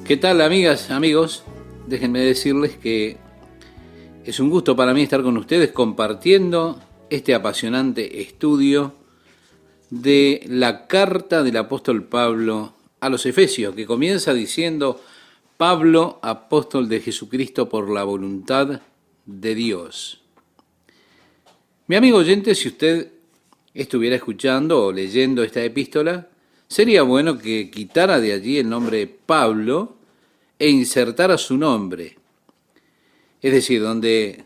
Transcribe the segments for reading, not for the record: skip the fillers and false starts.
¿Qué tal, amigas, amigos? Déjenme decirles que es un gusto para mí estar con ustedes compartiendo este apasionante estudio de la carta del apóstol Pablo a los Efesios, que comienza diciendo: Pablo, apóstol de Jesucristo por la voluntad de Dios. Mi amigo oyente, si usted estuviera escuchando o leyendo esta epístola, sería bueno que quitara de allí el nombre Pablo e insertara su nombre. Es decir, donde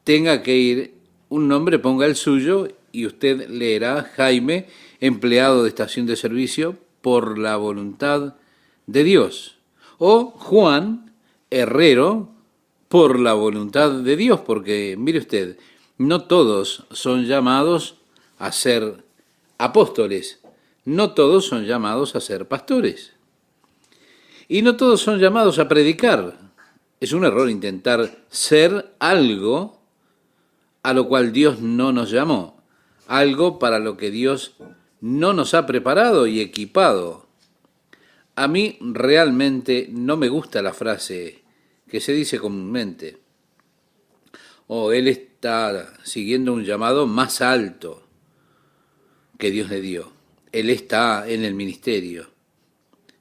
tenga que ir un nombre, ponga el suyo y usted leerá: Jaime, empleado de estación de servicio por la voluntad de Dios. O Juan, herrero, por la voluntad de Dios, porque mire usted, no todos son llamados a ser apóstoles, no todos son llamados a ser pastores, y no todos son llamados a predicar. Es un error intentar ser algo a lo cual Dios no nos llamó, algo para lo que Dios no nos ha preparado y equipado. A mí realmente no me gusta la frase que se dice comúnmente: él está siguiendo un llamado más alto que Dios le dio. Él está en el ministerio.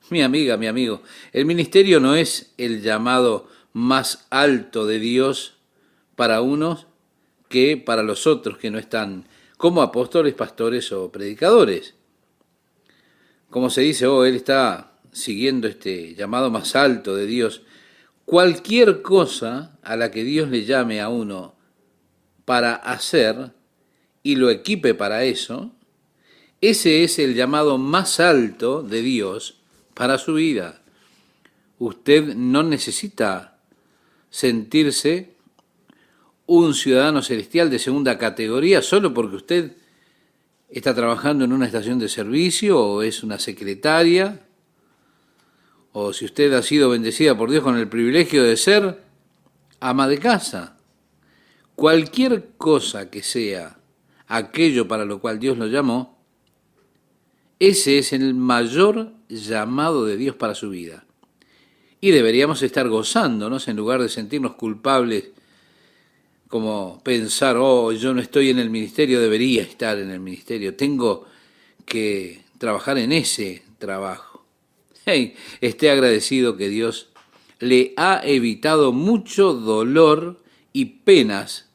Mi amiga, mi amigo, el ministerio no es el llamado más alto de Dios para unos que para los otros que no están como apóstoles, pastores o predicadores. Como se dice, él está siguiendo este llamado más alto de Dios. Cualquier cosa a la que Dios le llame a uno para hacer y lo equipe para eso, ese es el llamado más alto de Dios para su vida. Usted no necesita sentirse un ciudadano celestial de segunda categoría solo porque usted está trabajando en una estación de servicio o es una secretaria, o si usted ha sido bendecida por Dios con el privilegio de ser ama de casa. Cualquier cosa que sea aquello para lo cual Dios lo llamó, ese es el mayor llamado de Dios para su vida. Y deberíamos estar gozándonos en lugar de sentirnos culpables, como pensar: yo no estoy en el ministerio, debería estar en el ministerio, tengo que trabajar en ese trabajo. Hey, esté agradecido que Dios le ha evitado mucho dolor y penas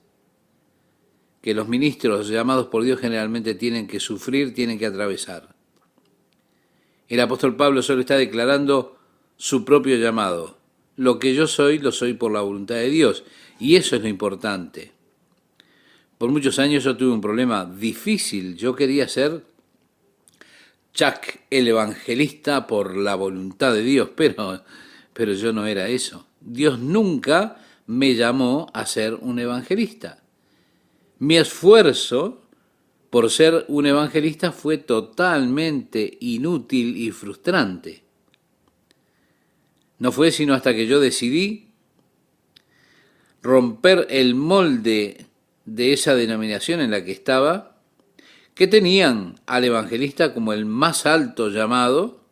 que los ministros llamados por Dios generalmente tienen que sufrir, tienen que atravesar. El apóstol Pablo solo está declarando su propio llamado. Lo que yo soy, lo soy por la voluntad de Dios. Y eso es lo importante. Por muchos años yo tuve un problema difícil. Yo quería ser Chuck, el evangelista por la voluntad de Dios, pero yo no era eso. Dios nunca me llamó a ser un evangelista. Mi esfuerzo por ser un evangelista fue totalmente inútil y frustrante. No fue sino hasta que yo decidí romper el molde de esa denominación en la que estaba, que tenían al evangelista como el más alto llamado,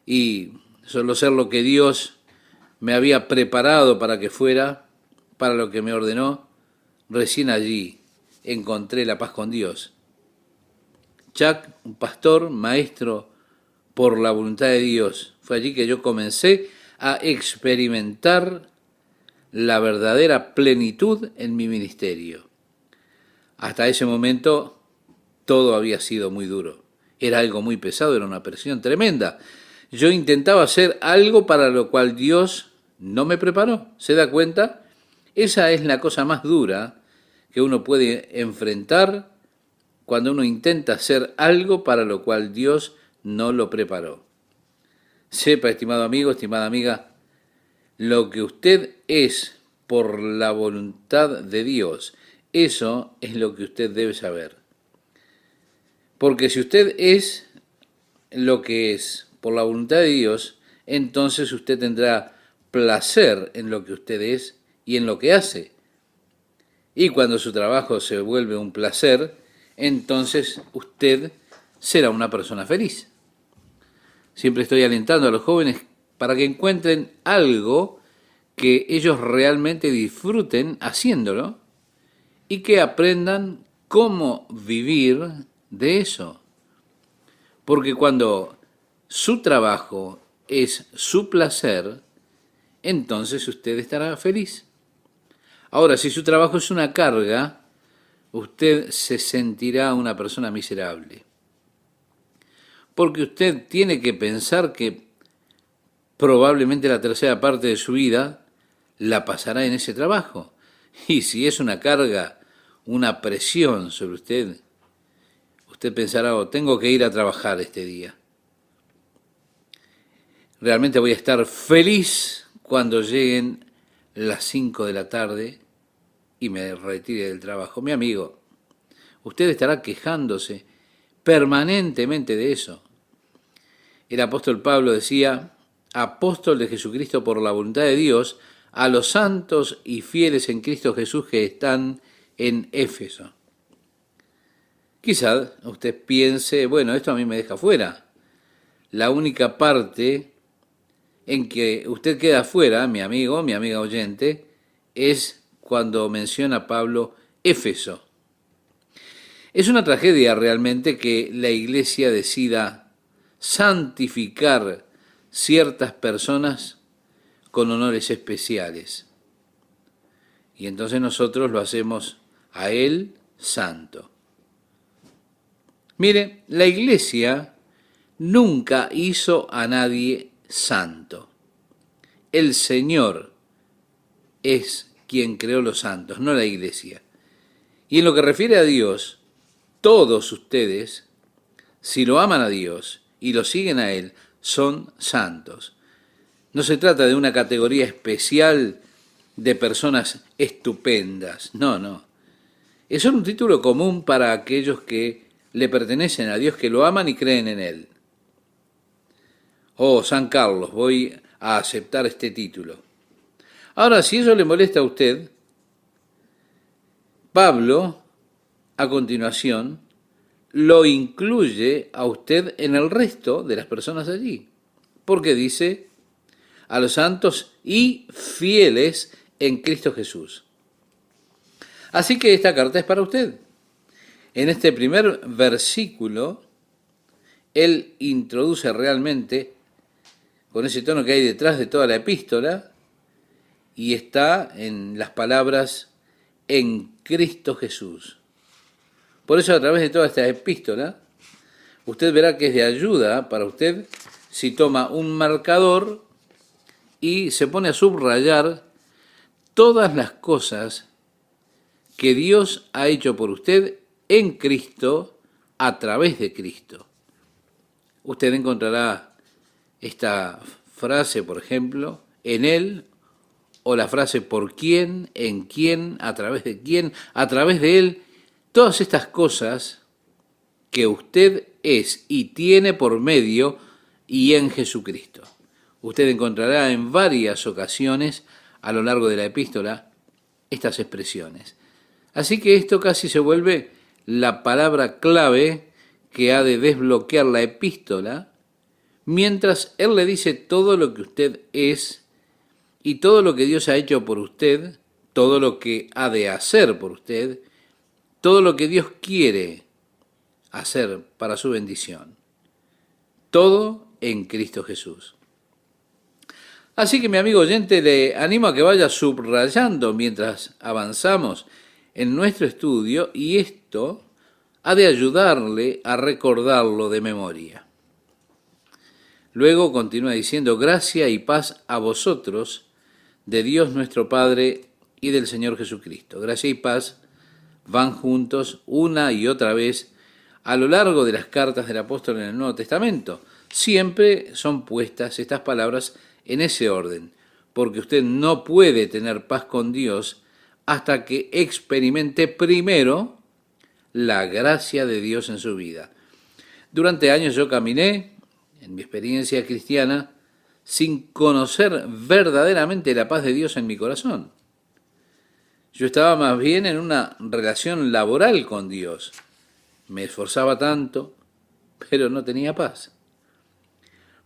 y solo ser lo que Dios me había preparado para que fuera, para lo que me ordenó. Recién allí encontré la paz con Dios. Chuck, un pastor, maestro por la voluntad de Dios. Fue allí que yo comencé a experimentar la verdadera plenitud en mi ministerio. Hasta ese momento todo había sido muy duro. Era algo muy pesado, era una presión tremenda. Yo intentaba hacer algo para lo cual Dios no me preparó. ¿Se da cuenta? Esa es la cosa más dura que uno puede enfrentar cuando uno intenta hacer algo para lo cual Dios no lo preparó. Sepa, estimado amigo, estimada amiga, lo que usted es por la voluntad de Dios, eso es lo que usted debe saber. Porque si usted es lo que es por la voluntad de Dios, entonces usted tendrá placer en lo que usted es y en lo que hace. Y cuando su trabajo se vuelve un placer, entonces usted será una persona feliz. Siempre estoy alentando a los jóvenes para que encuentren algo que ellos realmente disfruten haciéndolo y que aprendan cómo vivir de eso. Porque cuando su trabajo es su placer, entonces usted estará feliz. Ahora, si su trabajo es una carga, usted se sentirá una persona miserable. Porque usted tiene que pensar que probablemente la tercera parte de su vida la pasará en ese trabajo. Y si es una carga, una presión sobre usted, usted pensará, oh, tengo que ir a trabajar este día. Realmente voy a estar feliz cuando lleguen las 5 de la tarde y me retire del trabajo. Mi amigo, usted estará quejándose permanentemente de eso. El apóstol Pablo decía, apóstol de Jesucristo por la voluntad de Dios, a los santos y fieles en Cristo Jesús que están en Éfeso. Quizás usted piense, bueno, esto a mí me deja fuera. La única parte en que usted queda fuera, mi amigo, mi amiga oyente, es cuando menciona Pablo Éfeso. Es una tragedia realmente que la Iglesia decida santificar ciertas personas con honores especiales. Y entonces nosotros lo hacemos a él santo. Mire, la Iglesia nunca hizo a nadie santo. El Señor es quien creó los santos, no la Iglesia. Y en lo que refiere a Dios, todos ustedes, si lo aman a Dios y lo siguen a Él, son santos. No se trata de una categoría especial de personas estupendas, no. Es un título común para aquellos que le pertenecen a Dios, que lo aman y creen en Él. Oh, San Carlos, voy a aceptar este título. Ahora, si eso le molesta a usted, Pablo, a continuación, lo incluye a usted en el resto de las personas allí, porque dice a los santos y fieles en Cristo Jesús. Así que esta carta es para usted. En este primer versículo, él introduce realmente, con ese tono que hay detrás de toda la epístola, y está en las palabras en Cristo Jesús. Por eso a través de toda esta epístola, usted verá que es de ayuda para usted si toma un marcador y se pone a subrayar todas las cosas que Dios ha hecho por usted en Cristo, a través de Cristo. Usted encontrará esta frase, por ejemplo, en Él, o la frase por quién, en quién, a través de Él. Todas estas cosas que usted es y tiene por medio y en Jesucristo. Usted encontrará en varias ocasiones a lo largo de la epístola estas expresiones. Así que esto casi se vuelve la palabra clave que ha de desbloquear la epístola, mientras él le dice todo lo que usted es y todo lo que Dios ha hecho por usted, todo lo que ha de hacer por usted, todo lo que Dios quiere hacer para su bendición. Todo en Cristo Jesús. Así que mi amigo oyente, le animo a que vaya subrayando mientras avanzamos en nuestro estudio, y esto ha de ayudarle a recordarlo de memoria. Luego continúa diciendo, gracia y paz a vosotros, de Dios nuestro Padre y del Señor Jesucristo. Gracia y paz van juntos una y otra vez a lo largo de las cartas del apóstol en el Nuevo Testamento. Siempre son puestas estas palabras en ese orden, porque usted no puede tener paz con Dios hasta que experimente primero la gracia de Dios en su vida. Durante años yo caminé, en mi experiencia cristiana, sin conocer verdaderamente la paz de Dios en mi corazón. Yo estaba más bien en una relación laboral con Dios. Me esforzaba tanto, pero no tenía paz.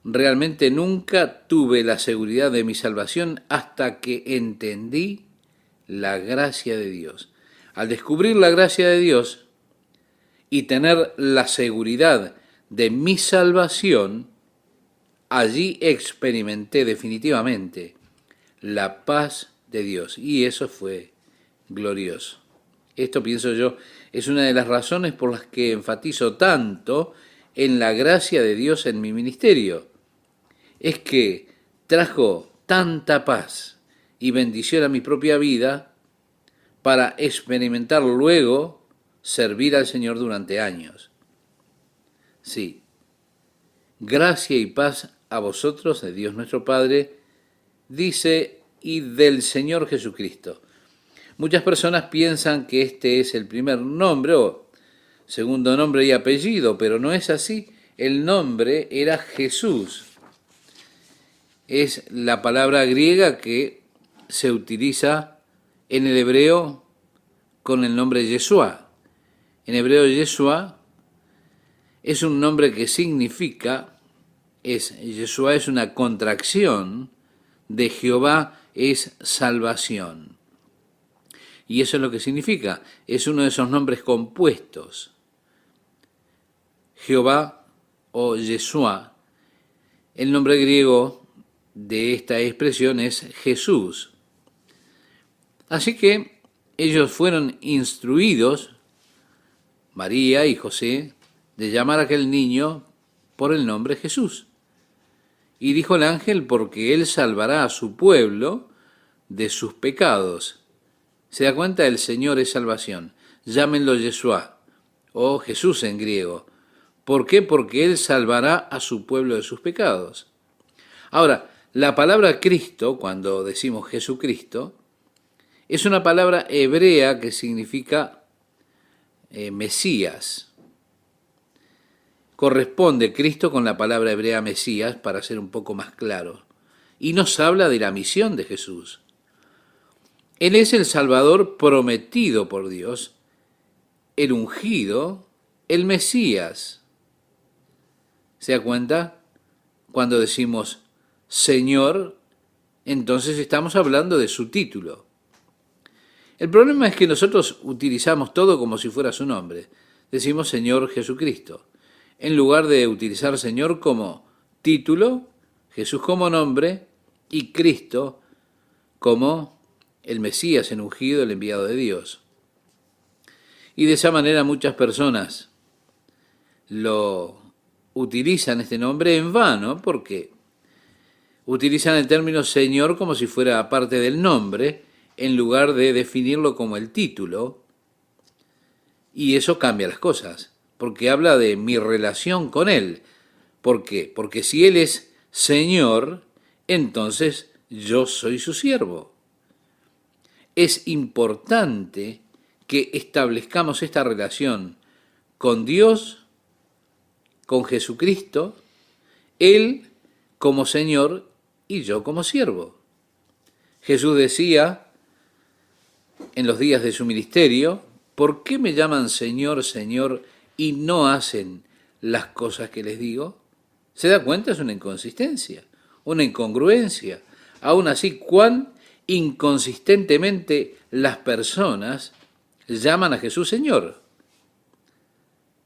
realmente nunca tuve la seguridad de mi salvación hasta que entendí la gracia de Dios. Al descubrir la gracia de Dios y tener la seguridad de mi salvación, allí experimenté definitivamente la paz de Dios y eso fue glorioso. Esto, pienso yo, es una de las razones por las que enfatizo tanto en la gracia de Dios en mi ministerio. Es que trajo tanta paz y bendición a mi propia vida para experimentar luego servir al Señor durante años. Sí, gracia y paz a vosotros, de Dios nuestro Padre, dice, y del Señor Jesucristo. Muchas personas piensan que este es el primer nombre o segundo nombre y apellido, pero no es así. El nombre era Jesús. Es la palabra griega que se utiliza en el hebreo con el nombre Yeshua. En hebreo Yeshua es un nombre que significa, Yeshua es una contracción de Jehová es salvación. Y eso es lo que significa, es uno de esos nombres compuestos. Jehová o Yeshua, el nombre griego de esta expresión es Jesús. Así que ellos fueron instruidos, María y José, de llamar a aquel niño por el nombre Jesús. Y dijo el ángel, porque él salvará a su pueblo de sus pecados. ¿Se da cuenta? El Señor es salvación. Llámenlo Yeshua, o Jesús en griego. ¿Por qué? Porque él salvará a su pueblo de sus pecados. Ahora, la palabra Cristo, cuando decimos Jesucristo, es una palabra hebrea que significa Mesías. Corresponde Cristo con la palabra hebrea Mesías, para ser un poco más claro. Y nos habla de la misión de Jesús. Él es el Salvador prometido por Dios, el ungido, el Mesías. ¿Se da cuenta? Cuando decimos Señor, entonces estamos hablando de su título. El problema es que nosotros utilizamos todo como si fuera su nombre. Decimos Señor Jesucristo, en lugar de utilizar Señor como título, Jesús como nombre y Cristo como el Mesías, el ungido, el enviado de Dios. Y de esa manera muchas personas lo utilizan este nombre en vano, porque utilizan el término Señor como si fuera parte del nombre, en lugar de definirlo como el título, y eso cambia las cosas, porque habla de mi relación con Él. ¿Por qué? Porque si Él es Señor, entonces yo soy su siervo. Es importante que establezcamos esta relación con Dios, con Jesucristo, Él como Señor y yo como siervo. Jesús decía en los días de su ministerio, ¿por qué me llaman Señor, Señor y no hacen las cosas que les digo? ¿Se da cuenta? Es una inconsistencia, una incongruencia. Aún así, ¿cuán inconsistentemente las personas llaman a Jesús Señor?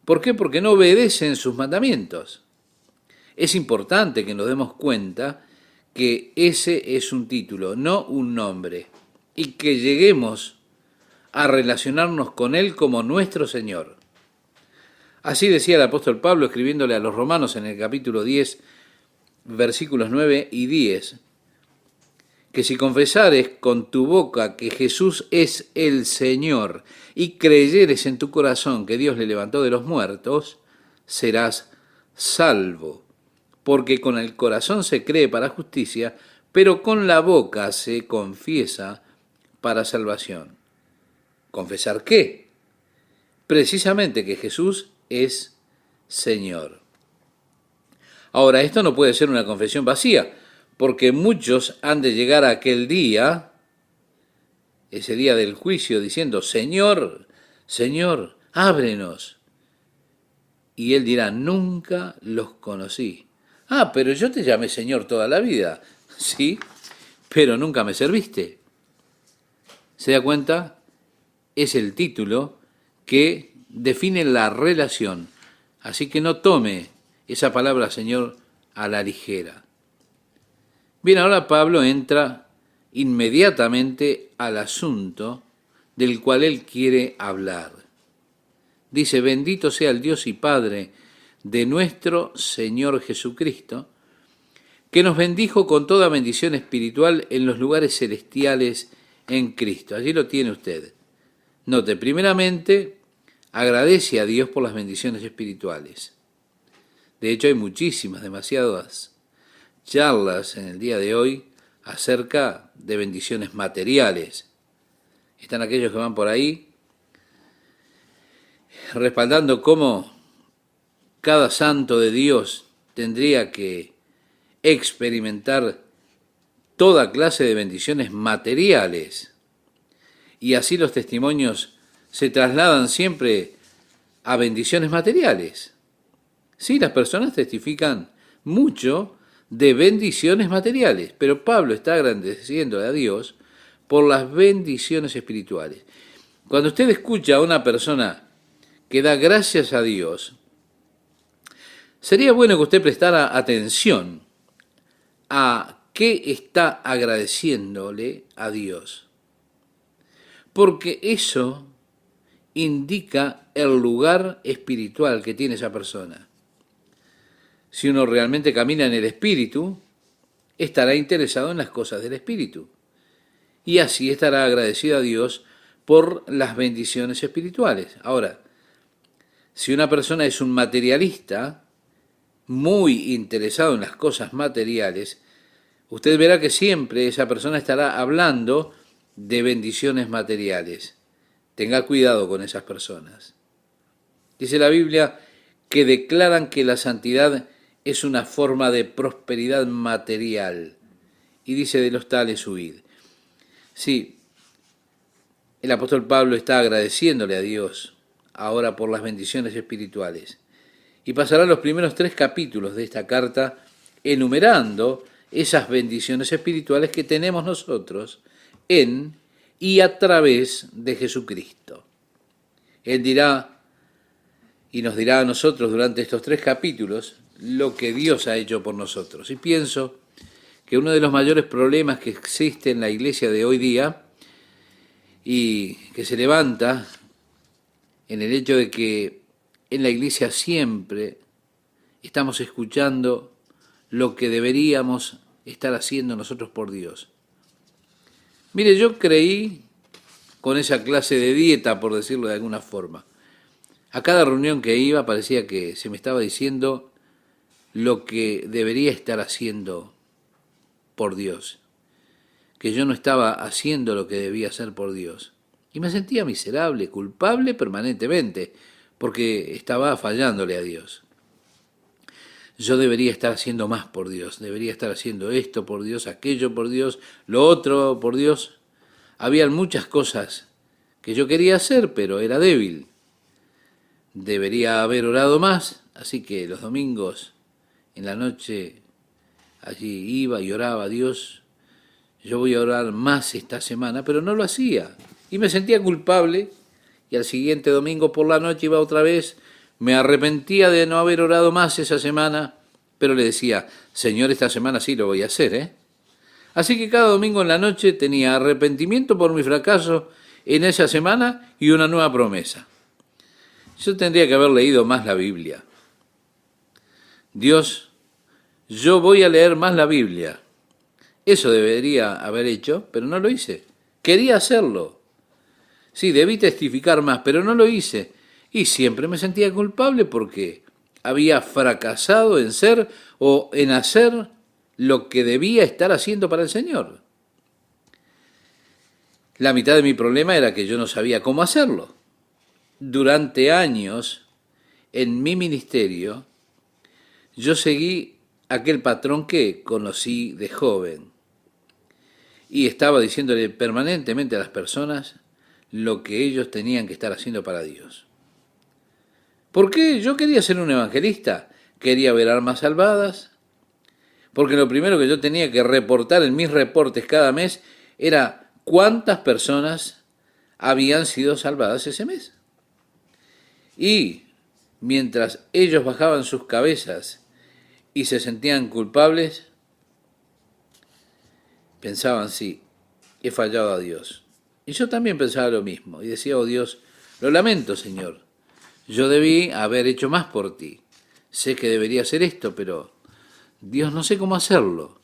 ¿Por qué? Porque no obedecen sus mandamientos. Es importante que nos demos cuenta que ese es un título, no un nombre, y que lleguemos a relacionarnos con Él como nuestro Señor. Así decía el apóstol Pablo escribiéndole a los romanos en el capítulo 10, versículos 9 y 10, que si confesares con tu boca que Jesús es el Señor y creyeres en tu corazón que Dios le levantó de los muertos, serás salvo. Porque con el corazón se cree para justicia, pero con la boca se confiesa para salvación. ¿Confesar qué? Precisamente que Jesús es Señor. Ahora, esto no puede ser una confesión vacía, porque muchos han de llegar a aquel día, ese día del juicio, diciendo, Señor, Señor, ábrenos. Y Él dirá, nunca los conocí. Ah, pero yo te llamé Señor toda la vida. Sí, pero nunca me serviste. ¿Se da cuenta? Es el título que define la relación. Así que no tome esa palabra Señor a la ligera. Bien, ahora Pablo entra inmediatamente al asunto del cual él quiere hablar. Dice, bendito sea el Dios y Padre de nuestro Señor Jesucristo, que nos bendijo con toda bendición espiritual en los lugares celestiales en Cristo. Allí lo tiene usted. Note, primeramente, agradece a Dios por las bendiciones espirituales. De hecho, hay muchísimas, demasiadas charlas en el día de hoy acerca de bendiciones materiales. Están aquellos que van por ahí respaldando cómo cada santo de Dios tendría que experimentar toda clase de bendiciones materiales. Y así los testimonios se trasladan siempre a bendiciones materiales. Sí, las personas testifican mucho de bendiciones materiales, pero Pablo está agradeciendo a Dios por las bendiciones espirituales. Cuando usted escucha a una persona que da gracias a Dios, sería bueno que usted prestara atención a qué está agradeciéndole a Dios, porque eso indica el lugar espiritual que tiene esa persona. Si uno realmente camina en el Espíritu, estará interesado en las cosas del Espíritu. Y así estará agradecido a Dios por las bendiciones espirituales. Ahora, si una persona es un materialista, muy interesado en las cosas materiales, usted verá que siempre esa persona estará hablando de bendiciones materiales. Tenga cuidado con esas personas. Dice la Biblia que declaran que la santidad es una forma de prosperidad material. Y dice de los tales huid. Sí, el apóstol Pablo está agradeciéndole a Dios ahora por las bendiciones espirituales. Y pasará los primeros 3 capítulos de esta carta enumerando esas bendiciones espirituales que tenemos nosotros en y a través de Jesucristo. Él dirá y nos dirá a nosotros durante estos 3 capítulos lo que Dios ha hecho por nosotros. Y pienso que uno de los mayores problemas que existe en la iglesia de hoy día y que se levanta en el hecho de que en la iglesia siempre estamos escuchando lo que deberíamos estar haciendo nosotros por Dios. Mire, yo creí con esa clase de dieta, por decirlo de alguna forma. A cada reunión que iba parecía que se me estaba diciendo lo que debería estar haciendo por Dios, que yo no estaba haciendo lo que debía hacer por Dios. Y me sentía miserable, culpable permanentemente, porque estaba fallándole a Dios. Yo debería estar haciendo más por Dios, debería estar haciendo esto por Dios, aquello por Dios, lo otro por Dios. Habían muchas cosas que yo quería hacer, pero era débil. Debería haber orado más, así que los domingos en la noche allí iba y oraba a Dios. Yo voy a orar más esta semana, pero no lo hacía. Y me sentía culpable, y al siguiente domingo por la noche iba otra vez. Me arrepentía de no haber orado más esa semana, pero le decía, Señor, esta semana sí lo voy a hacer, ¿eh? Así que cada domingo en la noche tenía arrepentimiento por mi fracaso en esa semana y una nueva promesa. Yo tendría que haber leído más la Biblia. Dios, yo voy a leer más la Biblia. Eso debería haber hecho, pero no lo hice. Quería hacerlo. Sí, debí testificar más, pero no lo hice. Y siempre me sentía culpable porque había fracasado en ser o en hacer lo que debía estar haciendo para el Señor. La mitad de mi problema era que yo no sabía cómo hacerlo. Durante años, en mi ministerio, yo seguí aquel patrón que conocí de joven y estaba diciéndole permanentemente a las personas lo que ellos tenían que estar haciendo para Dios. ¿Por qué? Yo quería ser un evangelista, quería ver almas salvadas, porque lo primero que yo tenía que reportar en mis reportes cada mes era cuántas personas habían sido salvadas ese mes. Y mientras ellos bajaban sus cabezas y se sentían culpables, pensaban, sí, he fallado a Dios. Y yo también pensaba lo mismo, y decía, oh Dios, lo lamento, Señor, yo debí haber hecho más por ti. Sé que debería hacer esto, pero Dios, no sé cómo hacerlo.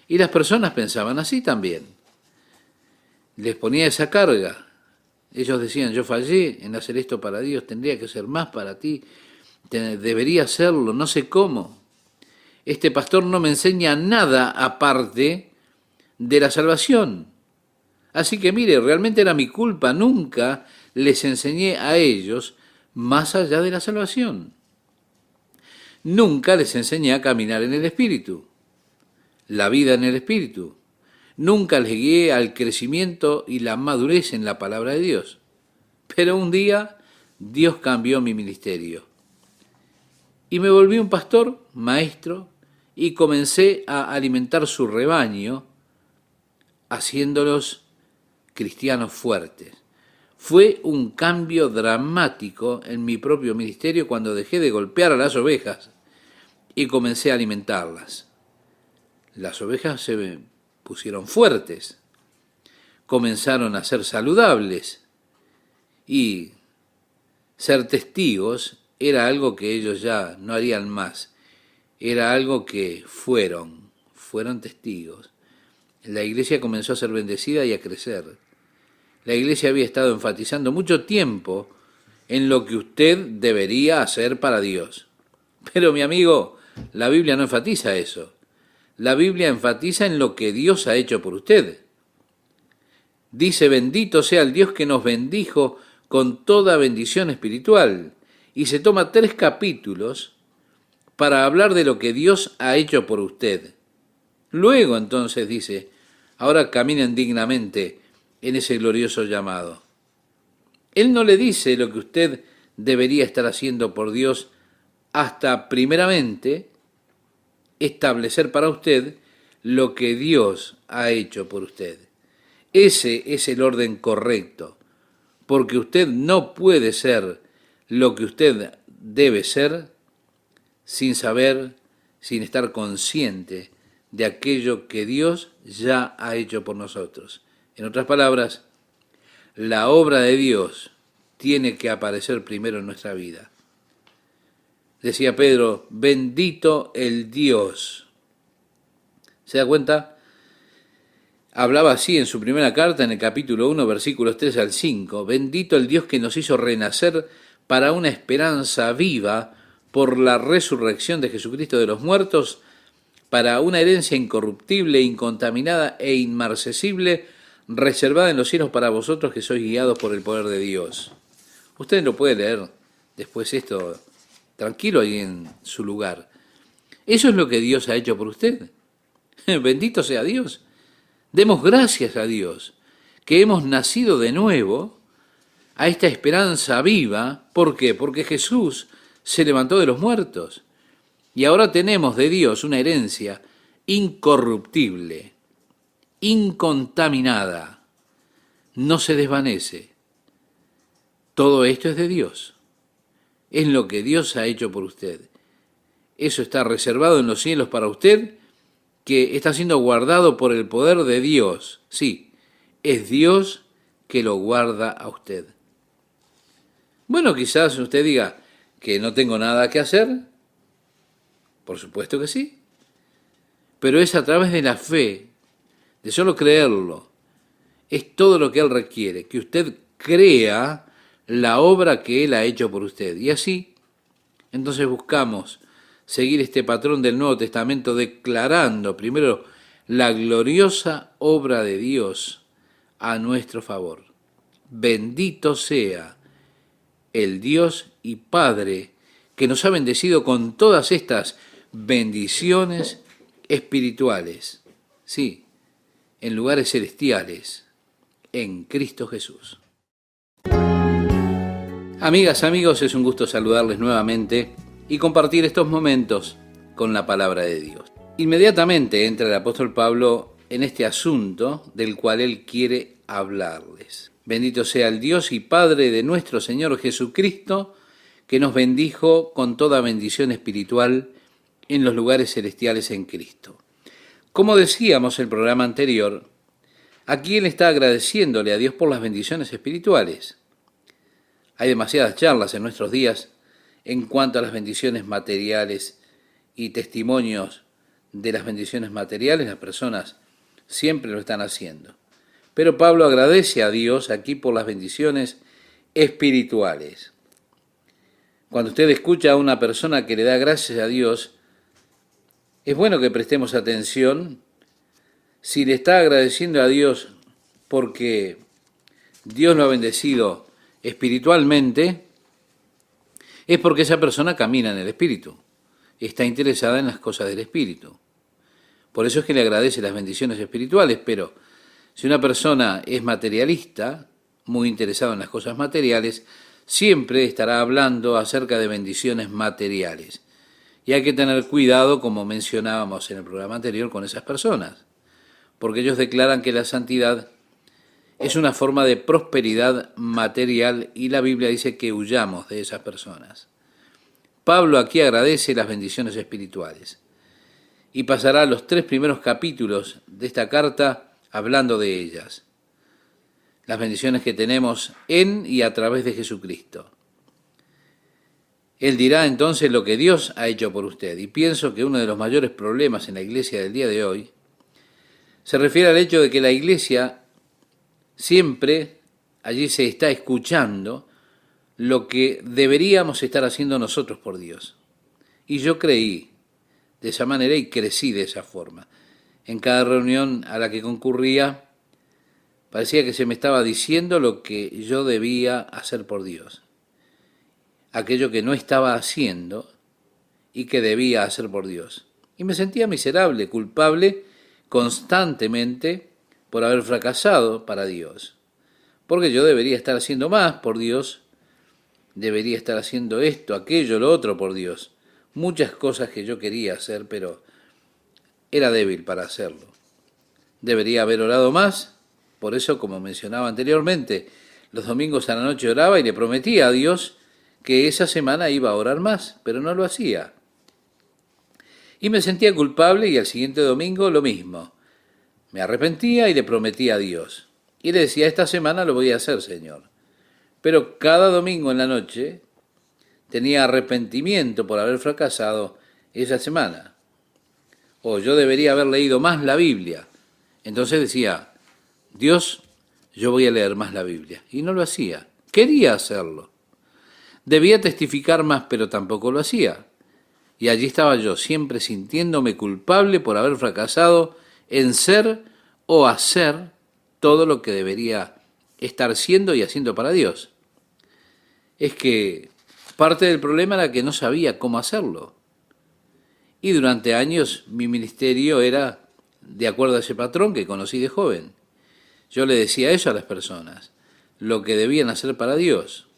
Y las personas pensaban así también. Les ponía esa carga. Ellos decían, yo fallé en hacer esto para Dios, tendría que hacer más para ti, debería hacerlo, no sé cómo. Este pastor no me enseña nada aparte de la salvación. Así que mire, realmente era mi culpa, nunca les enseñé a ellos más allá de la salvación. Nunca les enseñé a caminar en el Espíritu, la vida en el Espíritu. Nunca les guié al crecimiento y la madurez en la palabra de Dios. Pero un día Dios cambió mi ministerio. Y me volví un pastor, maestro, y comencé a alimentar su rebaño, haciéndolos cristianos fuertes. Fue un cambio dramático en mi propio ministerio cuando dejé de golpear a las ovejas y comencé a alimentarlas. Las ovejas se pusieron fuertes, comenzaron a ser saludables y ser testigos era algo que ellos ya no harían más, era algo que fueron testigos. La iglesia comenzó a ser bendecida y a crecer. La iglesia había estado enfatizando mucho tiempo en lo que usted debería hacer para Dios. Pero mi amigo, la Biblia no enfatiza eso. La Biblia enfatiza en lo que Dios ha hecho por usted. Dice, bendito sea el Dios que nos bendijo con toda bendición espiritual. Y se toma 3 capítulos para hablar de lo que Dios ha hecho por usted. Luego entonces dice, ahora caminen dignamente en ese glorioso llamado. Él no le dice lo que usted debería estar haciendo por Dios hasta primeramente establecer para usted lo que Dios ha hecho por usted. Ese es el orden correcto, porque usted no puede ser lo que usted debe ser sin saber, sin estar consciente de aquello que Dios ya ha hecho por nosotros. En otras palabras, la obra de Dios tiene que aparecer primero en nuestra vida. Decía Pedro, bendito el Dios. ¿Se da cuenta? Hablaba así en su primera carta, en el capítulo 1, versículos 3 al 5. Bendito el Dios que nos hizo renacer para una esperanza viva por la resurrección de Jesucristo de los muertos, para una herencia incorruptible, incontaminada e inmarcesible, reservada en los cielos para vosotros que sois guiados por el poder de Dios. Usted lo puede leer después esto tranquilo ahí en su lugar. Eso es lo que Dios ha hecho por usted. Bendito sea Dios. Demos gracias a Dios que hemos nacido de nuevo a esta esperanza viva. ¿Por qué? Porque Jesús se levantó de los muertos. Y ahora tenemos de Dios una herencia incorruptible, incontaminada, no se desvanece. Todo esto es de Dios. Es lo que Dios ha hecho por usted. Eso está reservado en los cielos para usted, que está siendo guardado por el poder de Dios. Sí, es Dios que lo guarda a usted. Bueno, quizás usted diga que no tengo nada que hacer. Por supuesto que sí. Pero es a través de la fe, de solo creerlo. Es todo lo que Él requiere, que usted crea la obra que Él ha hecho por usted. Y así, entonces buscamos seguir este patrón del Nuevo Testamento, declarando primero la gloriosa obra de Dios a nuestro favor. Bendito sea el Dios y Padre que nos ha bendecido con todas estas bendiciones espirituales, sí, en lugares celestiales, en Cristo Jesús. Amigas, amigos, es un gusto saludarles nuevamente y compartir estos momentos con la palabra de Dios. Inmediatamente entra el apóstol Pablo en este asunto del cual él quiere hablarles. Bendito sea el Dios y Padre de nuestro Señor Jesucristo, que nos bendijo con toda bendición espiritual en los lugares celestiales en Cristo. Como decíamos en el programa anterior, aquí él está agradeciéndole a Dios por las bendiciones espirituales. Hay demasiadas charlas en nuestros días en cuanto a las bendiciones materiales y testimonios de las bendiciones materiales. Las personas siempre lo están haciendo. Pero Pablo agradece a Dios aquí por las bendiciones espirituales. Cuando usted escucha a una persona que le da gracias a Dios, es bueno que prestemos atención si le está agradeciendo a Dios porque Dios lo ha bendecido espiritualmente, es porque esa persona camina en el Espíritu, está interesada en las cosas del Espíritu. Por eso es que le agradece las bendiciones espirituales, pero si una persona es materialista, muy interesado en las cosas materiales, siempre estará hablando acerca de bendiciones materiales. Y hay que tener cuidado, como mencionábamos en el programa anterior, con esas personas, porque ellos declaran que la santidad es una forma de prosperidad material y la Biblia dice que huyamos de esas personas. Pablo aquí agradece las bendiciones espirituales y pasará los 3 primeros capítulos de esta carta hablando de ellas. Las bendiciones que tenemos en y a través de Jesucristo. Él dirá entonces lo que Dios ha hecho por usted. Y pienso que uno de los mayores problemas en la iglesia del día de hoy se refiere al hecho de que la iglesia siempre allí se está escuchando lo que deberíamos estar haciendo nosotros por Dios. Y yo creí de esa manera y crecí de esa forma. En cada reunión a la que concurría, parecía que se me estaba diciendo lo que yo debía hacer por Dios. Aquello que no estaba haciendo y que debía hacer por Dios. Y me sentía miserable, culpable, constantemente por haber fracasado para Dios. Porque yo debería estar haciendo más por Dios, debería estar haciendo esto, aquello, lo otro por Dios. Muchas cosas que yo quería hacer, pero era débil para hacerlo. Debería haber orado más, por eso, como mencionaba anteriormente, los domingos a la noche oraba y le prometía a Dios que esa semana iba a orar más, pero no lo hacía. Y me sentía culpable y al siguiente domingo lo mismo. Me arrepentía y le prometía a Dios. Y le decía, esta semana lo voy a hacer, Señor. Pero cada domingo en la noche tenía arrepentimiento por haber fracasado esa semana. O yo debería haber leído más la Biblia. Entonces decía, Dios, yo voy a leer más la Biblia. Y no lo hacía. Quería hacerlo. Debía testificar más, pero tampoco lo hacía. Y allí estaba yo, siempre sintiéndome culpable por haber fracasado en ser o hacer todo lo que debería estar siendo y haciendo para Dios. Es que parte del problema era que no sabía cómo hacerlo. Y durante años mi ministerio era de acuerdo a ese patrón que conocí de joven. Yo le decía eso a las personas, lo que debían hacer para Dios.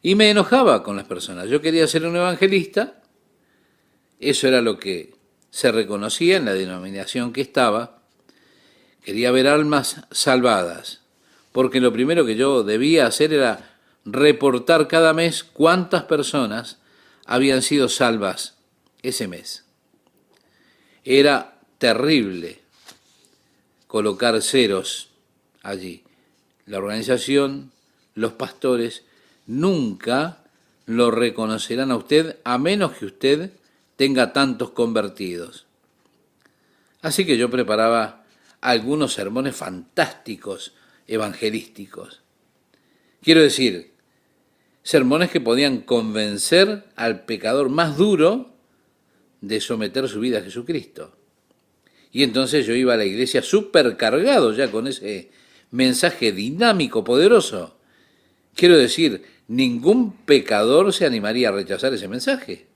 Y me enojaba con las personas. Yo quería ser un evangelista, eso era lo que se reconocía en la denominación que estaba. Quería ver almas salvadas, porque lo primero que yo debía hacer era reportar cada mes cuántas personas habían sido salvas ese mes. Era terrible colocar ceros allí. La organización, los pastores, nunca lo reconocerán a usted a menos que usted tenga tantos convertidos. Así que yo preparaba algunos sermones fantásticos evangelísticos. Quiero decir, sermones que podían convencer al pecador más duro de someter su vida a Jesucristo. Y entonces yo iba a la iglesia supercargado ya con ese mensaje dinámico, poderoso. Quiero decir, ningún pecador se animaría a rechazar ese mensaje.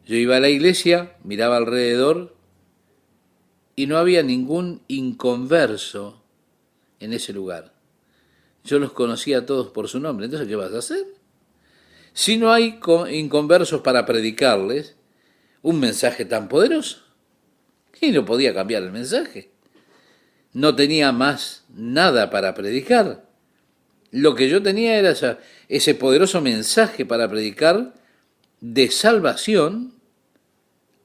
Yo iba a la iglesia, miraba alrededor y no había ningún inconverso en ese lugar. Yo los conocía a todos por su nombre. Entonces, ¿qué vas a hacer? si no hay inconversos para predicarles un mensaje tan poderoso? Y no podía cambiar el mensaje. No tenía más nada para predicar. Lo que yo tenía era ese poderoso mensaje para predicar de salvación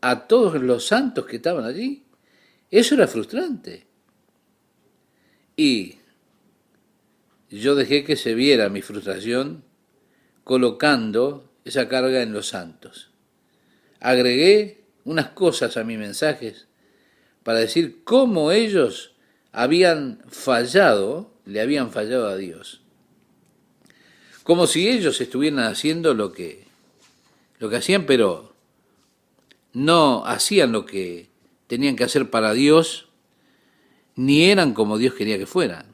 a todos los santos que estaban allí. Eso era frustrante. Y yo dejé que se viera mi frustración colocando esa carga en los santos. Agregué unas cosas a mis mensajes para decir cómo ellos habían fallado, le habían fallado a Dios. Como si ellos estuvieran haciendo lo que hacían, pero no hacían lo que tenían que hacer para Dios, ni eran como Dios quería que fueran.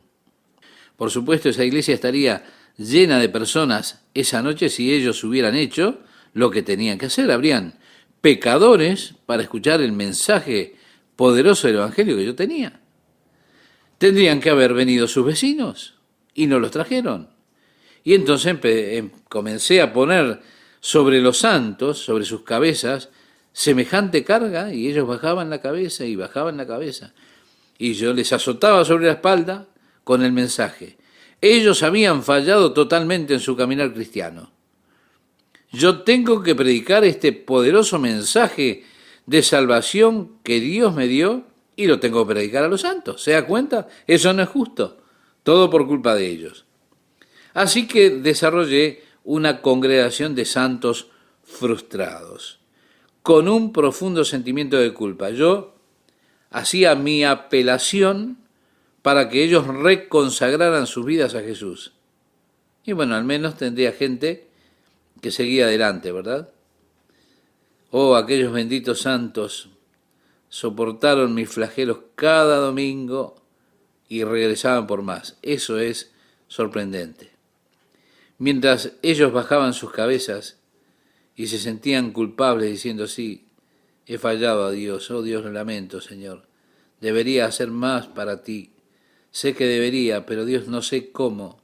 Por supuesto, esa iglesia estaría llena de personas esa noche si ellos hubieran hecho lo que tenían que hacer. Habrían pecadores para escuchar el mensaje poderoso del Evangelio que yo tenía. Tendrían que haber venido sus vecinos y no los trajeron. Y entonces comencé a poner sobre los santos, sobre sus cabezas, semejante carga, y ellos bajaban la cabeza y bajaban la cabeza. Y yo les azotaba sobre la espalda con el mensaje. Ellos habían fallado totalmente en su caminar cristiano. Yo tengo que predicar este poderoso mensaje de salvación que Dios me dio y lo tengo que predicar a los santos. ¿Se da cuenta? Eso no es justo. Todo por culpa de ellos. Así que desarrollé una congregación de santos frustrados, con un profundo sentimiento de culpa. Yo hacía mi apelación para que ellos reconsagraran sus vidas a Jesús. Y bueno, al menos tendría gente que seguía adelante, ¿verdad? Oh, aquellos benditos santos soportaron mis flagelos cada domingo y regresaban por más. Eso es sorprendente. Mientras ellos bajaban sus cabezas y se sentían culpables diciendo, sí, he fallado a Dios, oh Dios, lo lamento, Señor, debería hacer más para ti, sé que debería, pero Dios, no sé cómo,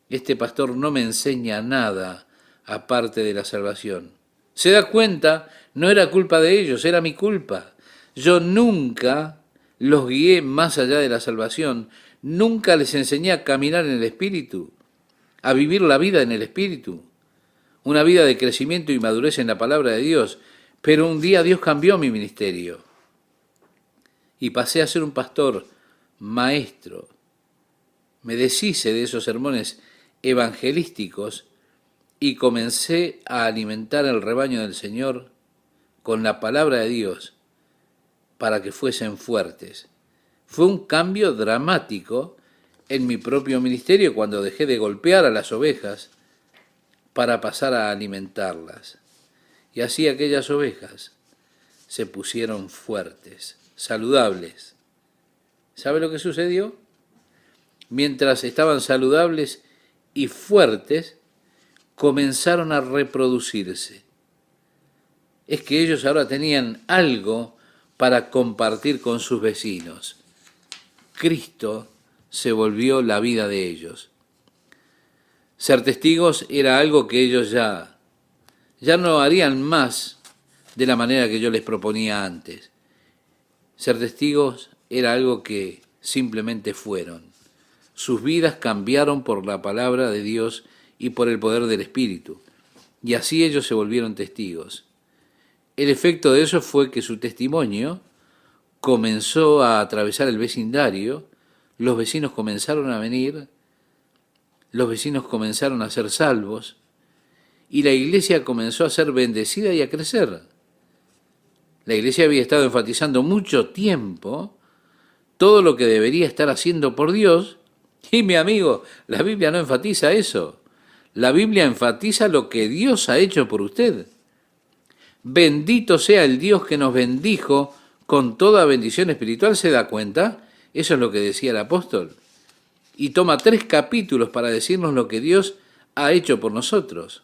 este pastor no me enseña nada aparte de la salvación. ¿Se da cuenta? No era culpa de ellos, era mi culpa. Yo nunca los guié más allá de la salvación, nunca les enseñé a caminar en el Espíritu, a vivir la vida en el Espíritu, una vida de crecimiento y madurez en la palabra de Dios. Pero un día Dios cambió mi ministerio y pasé a ser un pastor, maestro. Me deshice de esos sermones evangelísticos y comencé a alimentar el rebaño del Señor con la palabra de Dios para que fuesen fuertes. Fue un cambio dramático en mi propio ministerio cuando dejé de golpear a las ovejas para pasar a alimentarlas. Y así aquellas ovejas se pusieron fuertes, saludables. ¿Sabe lo que sucedió? Mientras estaban saludables y fuertes, comenzaron a reproducirse. Es que ellos ahora tenían algo para compartir con sus vecinos. Cristo se volvió la vida de ellos. Ser testigos era algo que ellos ya no harían más de la manera que yo les proponía antes. Ser testigos era algo que simplemente fueron. Sus vidas cambiaron por la palabra de Dios y por el poder del Espíritu. Y así ellos se volvieron testigos. El efecto de eso fue que su testimonio comenzó a atravesar el vecindario, los vecinos comenzaron a venir, los vecinos comenzaron a ser salvos, y la iglesia comenzó a ser bendecida y a crecer. La iglesia había estado enfatizando mucho tiempo todo lo que debería estar haciendo por Dios, y mi amigo, la Biblia no enfatiza eso. La Biblia enfatiza lo que Dios ha hecho por usted. Bendito sea el Dios que nos bendijo con toda bendición espiritual, ¿se da cuenta? Eso es lo que decía el apóstol. Y toma 3 capítulos para decirnos lo que Dios ha hecho por nosotros.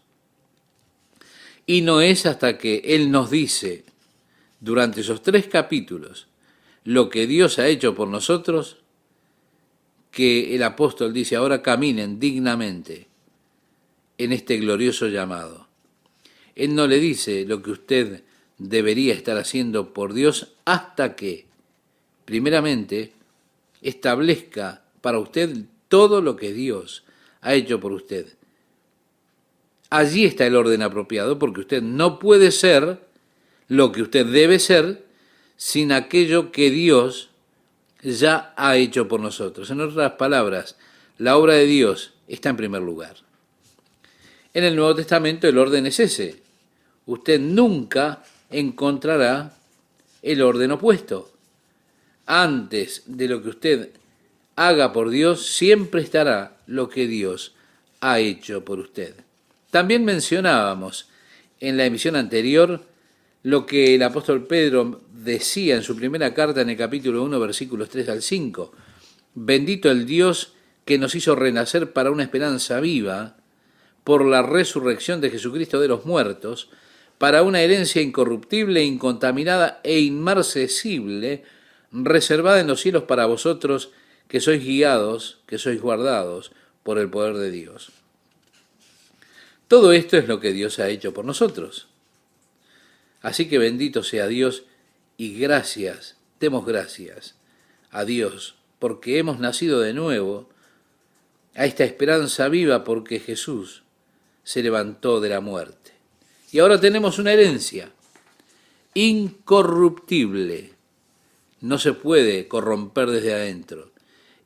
Y no es hasta que Él nos dice, durante esos 3 capítulos, lo que Dios ha hecho por nosotros, que el apóstol dice, ahora caminen dignamente en este glorioso llamado. Él no le dice lo que usted debería estar haciendo por Dios hasta que, primeramente, establezca para usted todo lo que Dios ha hecho por usted. Allí está el orden apropiado, porque usted no puede ser lo que usted debe ser sin aquello que Dios ya ha hecho por nosotros. En otras palabras, la obra de Dios está en primer lugar. En el Nuevo Testamento el orden es ese. Usted nunca encontrará el orden opuesto. Antes de lo que usted haga por Dios, siempre estará lo que Dios ha hecho por usted. También mencionábamos en la emisión anterior lo que el apóstol Pedro decía en su primera carta en el capítulo 1, versículos 3 al 5. Bendito el Dios que nos hizo renacer para una esperanza viva por la resurrección de Jesucristo de los muertos, para una herencia incorruptible, incontaminada e inmarcesible, reservada en los cielos para vosotros, que sois guiados, que sois guardados por el poder de Dios. Todo esto es lo que Dios ha hecho por nosotros. Así que bendito sea Dios y gracias, demos gracias a Dios, porque hemos nacido de nuevo a esta esperanza viva, porque Jesús se levantó de la muerte. Y ahora tenemos una herencia incorruptible, no se puede corromper desde adentro,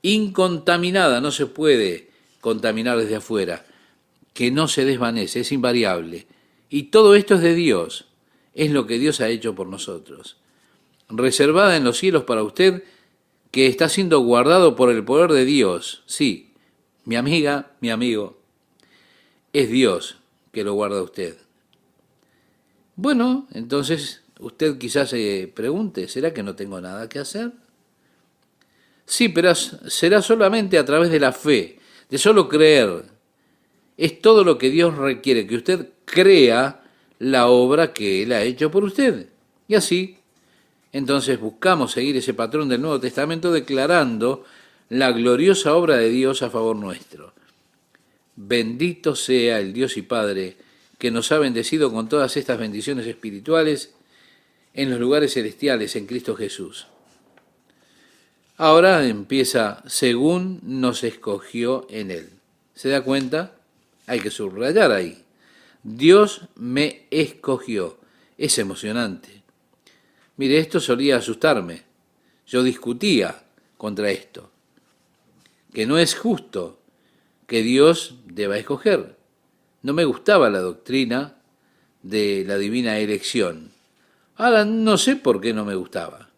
incontaminada, no se puede contaminar desde afuera, que no se desvanece, es invariable. Y todo esto es de Dios, es lo que Dios ha hecho por nosotros. Reservada en los cielos para usted, que está siendo guardado por el poder de Dios. Sí, mi amiga, mi amigo, es Dios que lo guarda a usted. Bueno, entonces usted quizás se pregunte, ¿será que no tengo nada que hacer? Sí, pero será solamente a través de la fe, de solo creer. Es todo lo que Dios requiere, que usted crea la obra que Él ha hecho por usted. Y así, entonces buscamos seguir ese patrón del Nuevo Testamento declarando la gloriosa obra de Dios a favor nuestro. Bendito sea el Dios y Padre que nos ha bendecido con todas estas bendiciones espirituales en los lugares celestiales en Cristo Jesús. Ahora empieza, según nos escogió en Él. ¿Se da cuenta? Hay que subrayar ahí. Dios me escogió. Es emocionante. Mire, esto solía asustarme. Yo discutía contra esto. Que no es justo que Dios deba escoger. No me gustaba la doctrina de la divina elección. Ahora no sé por qué no me gustaba,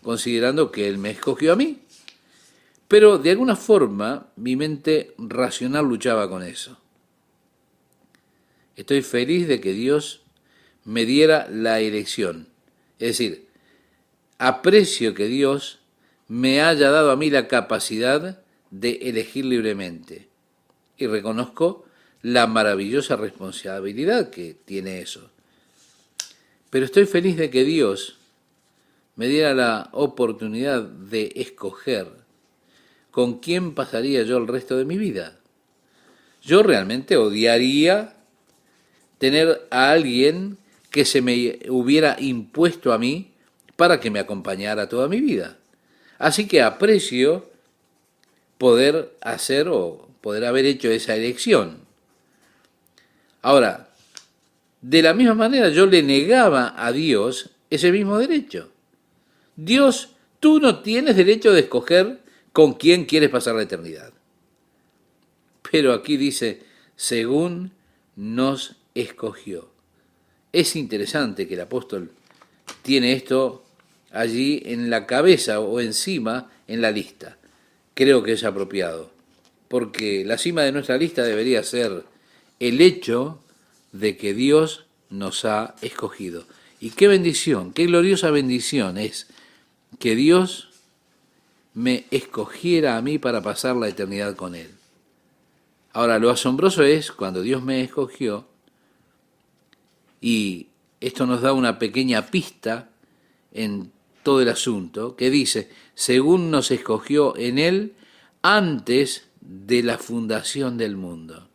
considerando que Él me escogió a mí. Pero de alguna forma mi mente racional luchaba con eso. Estoy feliz de que Dios me diera la elección. Es decir, aprecio que Dios me haya dado a mí la capacidad de elegir libremente. Y reconozco la maravillosa responsabilidad que tiene eso. Pero estoy feliz de que Dios me diera la oportunidad de escoger con quién pasaría yo el resto de mi vida. Yo realmente odiaría tener a alguien que se me hubiera impuesto a mí para que me acompañara toda mi vida. Así que aprecio poder hacer o poder haber hecho esa elección. Ahora, de la misma manera yo le negaba a Dios ese mismo derecho. Dios, tú no tienes derecho de escoger con quién quieres pasar la eternidad. Pero aquí dice, según nos escogió. Es interesante que el apóstol tiene esto allí en la cabeza o encima en la lista. Creo que es apropiado, porque la cima de nuestra lista debería ser el hecho de que Dios nos ha escogido. Y qué bendición, qué gloriosa bendición es que Dios me escogiera a mí para pasar la eternidad con Él. Ahora, lo asombroso es cuando Dios me escogió, y esto nos da una pequeña pista en todo el asunto, que dice, según nos escogió en Él antes de la fundación del mundo.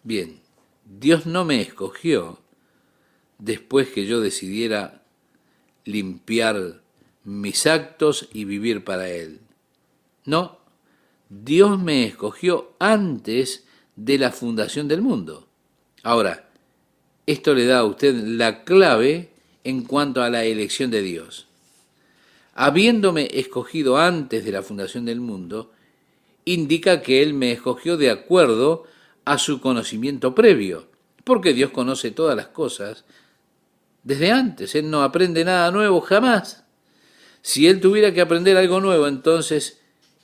Bien, Dios no me escogió después que yo decidiera limpiar mis actos y vivir para Él. No, Dios me escogió antes de la fundación del mundo. Ahora, esto le da a usted la clave en cuanto a la elección de Dios. Habiéndome escogido antes de la fundación del mundo, indica que Él me escogió de acuerdo a su conocimiento previo, porque Dios conoce todas las cosas desde antes. Él no aprende nada nuevo jamás. Si Él tuviera que aprender algo nuevo, entonces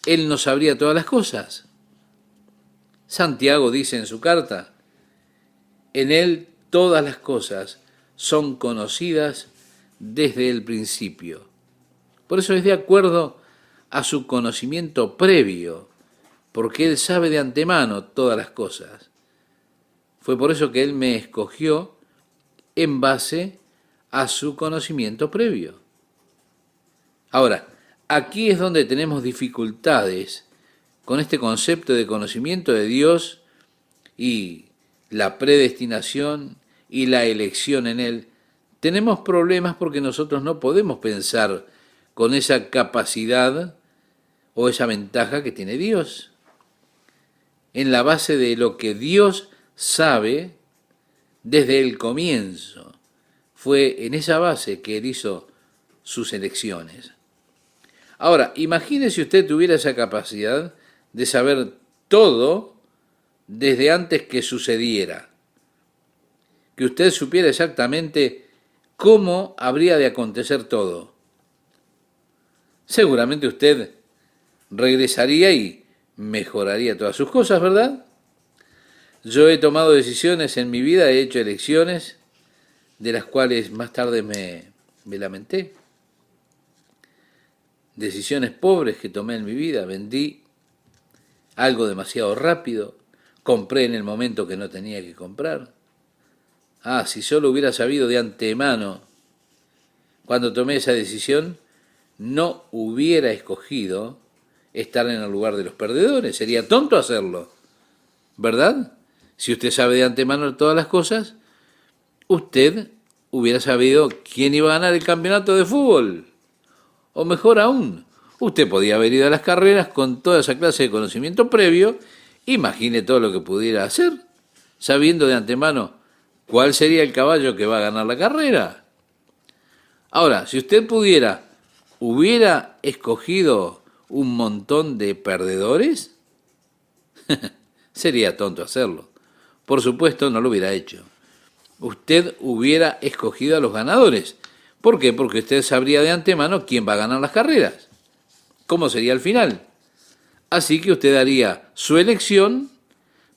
Él no sabría todas las cosas. Santiago dice en su carta, en Él todas las cosas son conocidas desde el principio. Por eso es de acuerdo a su conocimiento previo, porque Él sabe de antemano todas las cosas. Fue por eso que Él me escogió en base a su conocimiento previo. Ahora, aquí es donde tenemos dificultades con este concepto de conocimiento de Dios y la predestinación y la elección en Él. Tenemos problemas porque nosotros no podemos pensar con esa capacidad o esa ventaja que tiene Dios. En la base de lo que Dios sabe desde el comienzo. Fue en esa base que Él hizo sus elecciones. Ahora, imagine si usted tuviera esa capacidad de saber todo desde antes que sucediera. Que usted supiera exactamente cómo habría de acontecer todo. Seguramente usted regresaría y mejoraría todas sus cosas, ¿verdad? Yo he tomado decisiones en mi vida, he hecho elecciones de las cuales más tarde me lamenté. Decisiones pobres que tomé en mi vida, vendí algo demasiado rápido, compré en el momento que no tenía que comprar. Si solo hubiera sabido de antemano cuando tomé esa decisión, no hubiera escogido estar en el lugar de los perdedores. Sería tonto hacerlo, ¿verdad? Si usted sabe de antemano todas las cosas, usted hubiera sabido quién iba a ganar el campeonato de fútbol. O mejor aún, usted podía haber ido a las carreras con toda esa clase de conocimiento previo. Imagine todo lo que pudiera hacer, sabiendo de antemano cuál sería el caballo que va a ganar la carrera. Ahora, si usted hubiera escogido un montón de perdedores, sería tonto hacerlo. Por supuesto, no lo hubiera hecho. Usted hubiera escogido a los ganadores. ¿Por qué? Porque usted sabría de antemano quién va a ganar las carreras, cómo sería el final. Así que usted haría su elección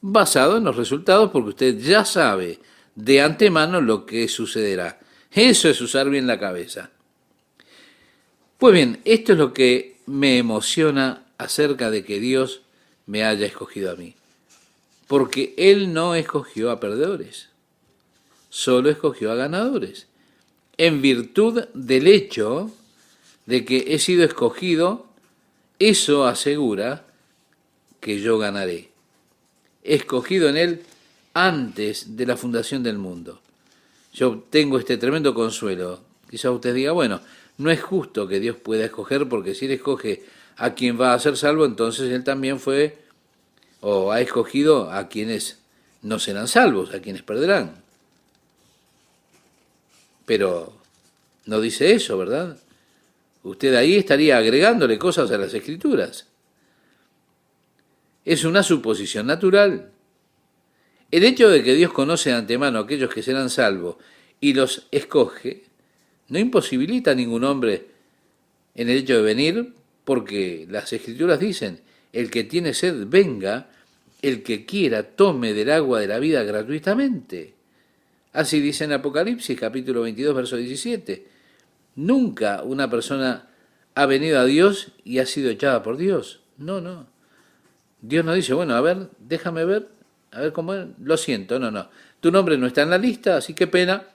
basado en los resultados, porque usted ya sabe de antemano lo que sucederá. Eso es usar bien la cabeza. Pues bien, esto es lo que me emociona acerca de que Dios me haya escogido a mí. Porque Él no escogió a perdedores, solo escogió a ganadores. En virtud del hecho de que he sido escogido, eso asegura que yo ganaré. Escogido en Él antes de la fundación del mundo. Yo tengo este tremendo consuelo. Quizá usted diga, bueno, no es justo que Dios pueda escoger, porque si Él escoge a quien va a ser salvo, entonces Él también fue o ha escogido a quienes no serán salvos, a quienes perderán. Pero no dice eso, ¿verdad? Usted ahí estaría agregándole cosas a las Escrituras. Es una suposición natural. El hecho de que Dios conoce de antemano a aquellos que serán salvos y los escoge, no imposibilita a ningún hombre en el hecho de venir, porque las Escrituras dicen, el que tiene sed, venga, el que quiera, tome del agua de la vida gratuitamente. Así dice en Apocalipsis, capítulo 22, verso 17. Nunca una persona ha venido a Dios y ha sido echada por Dios. No. Dios no dice, bueno, a ver, déjame ver, a ver cómo es. Lo siento, no. Tu nombre no está en la lista, así que pena.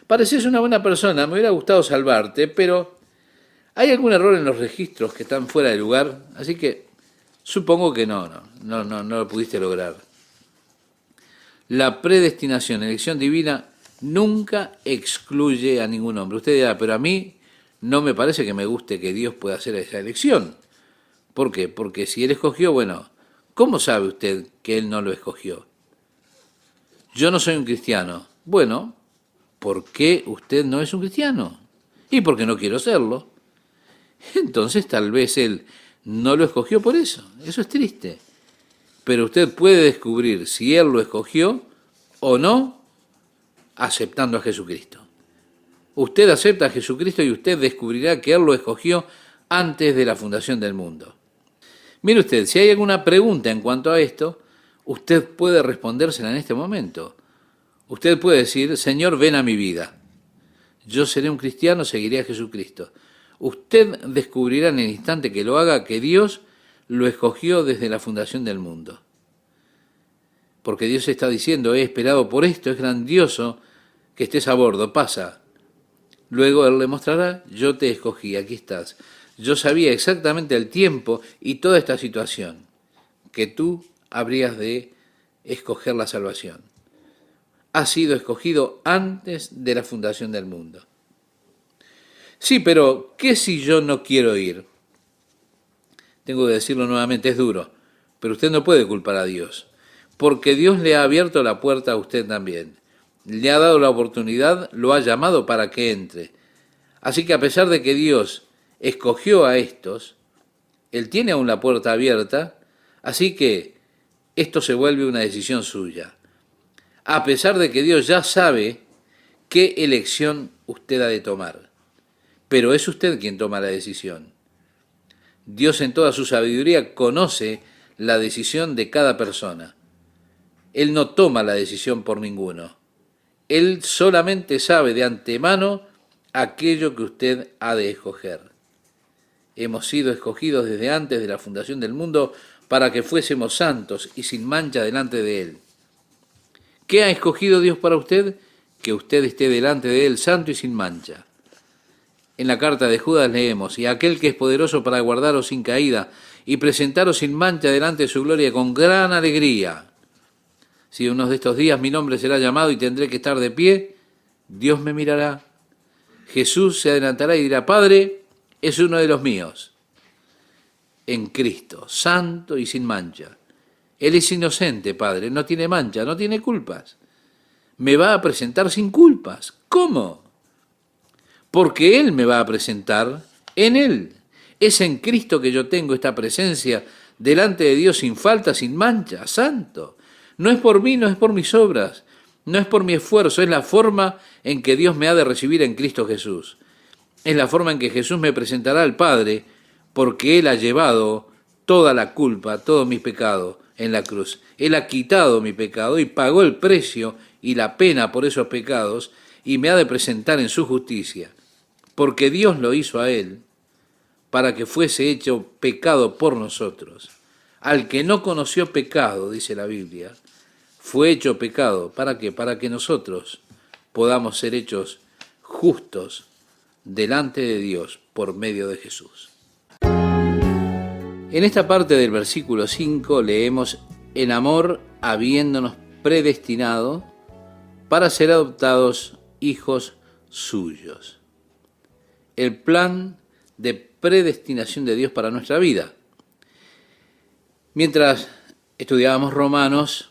Pareces una buena persona, me hubiera gustado salvarte, pero hay algún error en los registros que están fuera de lugar, así que supongo que no lo pudiste lograr. La predestinación, elección divina, nunca excluye a ningún hombre. Usted dirá, pero a mí no me parece que me guste que Dios pueda hacer esa elección. ¿Por qué? Porque si Él escogió, bueno, ¿cómo sabe usted que Él no lo escogió? Yo no soy un cristiano. Bueno, ¿por qué usted no es un cristiano? Y porque no quiero serlo. Entonces tal vez Él no lo escogió por eso. Eso es triste. Pero usted puede descubrir si Él lo escogió o no aceptando a Jesucristo. Usted acepta a Jesucristo y usted descubrirá que Él lo escogió antes de la fundación del mundo. Mire usted, si hay alguna pregunta en cuanto a esto, usted puede respondérsela en este momento. Usted puede decir, Señor, ven a mi vida. Yo seré un cristiano, seguiré a Jesucristo. Usted descubrirá en el instante que lo haga que Dios lo escogió desde la fundación del mundo. Porque Dios está diciendo, he esperado por esto, es grandioso que estés a bordo, pasa. Luego Él le mostrará, yo te escogí, aquí estás. Yo sabía exactamente el tiempo y toda esta situación, que tú habrías de escoger la salvación. Has sido escogido antes de la fundación del mundo. Sí, pero ¿qué si yo no quiero ir? Tengo que decirlo nuevamente, es duro, pero usted no puede culpar a Dios, porque Dios le ha abierto la puerta a usted también. Le ha dado la oportunidad, lo ha llamado para que entre. Así que a pesar de que Dios escogió a estos, Él tiene aún la puerta abierta, así que esto se vuelve una decisión suya. A pesar de que Dios ya sabe qué elección usted ha de tomar, pero es usted quien toma la decisión. Dios en toda su sabiduría conoce la decisión de cada persona. Él no toma la decisión por ninguno. Él solamente sabe de antemano aquello que usted ha de escoger. Hemos sido escogidos desde antes de la fundación del mundo para que fuésemos santos y sin mancha delante de Él. ¿Qué ha escogido Dios para usted? Que usted esté delante de Él santo y sin mancha. En la carta de Judas leemos, y aquel que es poderoso para guardaros sin caída y presentaros sin mancha delante de su gloria con gran alegría. Si uno de estos días mi nombre será llamado y tendré que estar de pie, Dios me mirará. Jesús se adelantará y dirá, Padre, es uno de los míos. En Cristo, santo y sin mancha. Él es inocente, Padre, no tiene mancha, no tiene culpas. Me va a presentar sin culpas. ¿Cómo? Porque Él me va a presentar en Él. Es en Cristo que yo tengo esta presencia delante de Dios sin falta, sin mancha, santo. No es por mí, no es por mis obras, no es por mi esfuerzo, es la forma en que Dios me ha de recibir en Cristo Jesús. Es la forma en que Jesús me presentará al Padre, porque Él ha llevado toda la culpa, todo mi pecado en la cruz. Él ha quitado mi pecado y pagó el precio y la pena por esos pecados y me ha de presentar en su justicia. Porque Dios lo hizo a Él para que fuese hecho pecado por nosotros. Al que no conoció pecado, dice la Biblia, fue hecho pecado. ¿Para qué? Para que nosotros podamos ser hechos justos delante de Dios por medio de Jesús. En esta parte del versículo 5 leemos, en amor habiéndonos predestinado para ser adoptados hijos suyos. El plan de predestinación de Dios para nuestra vida. Mientras estudiábamos Romanos,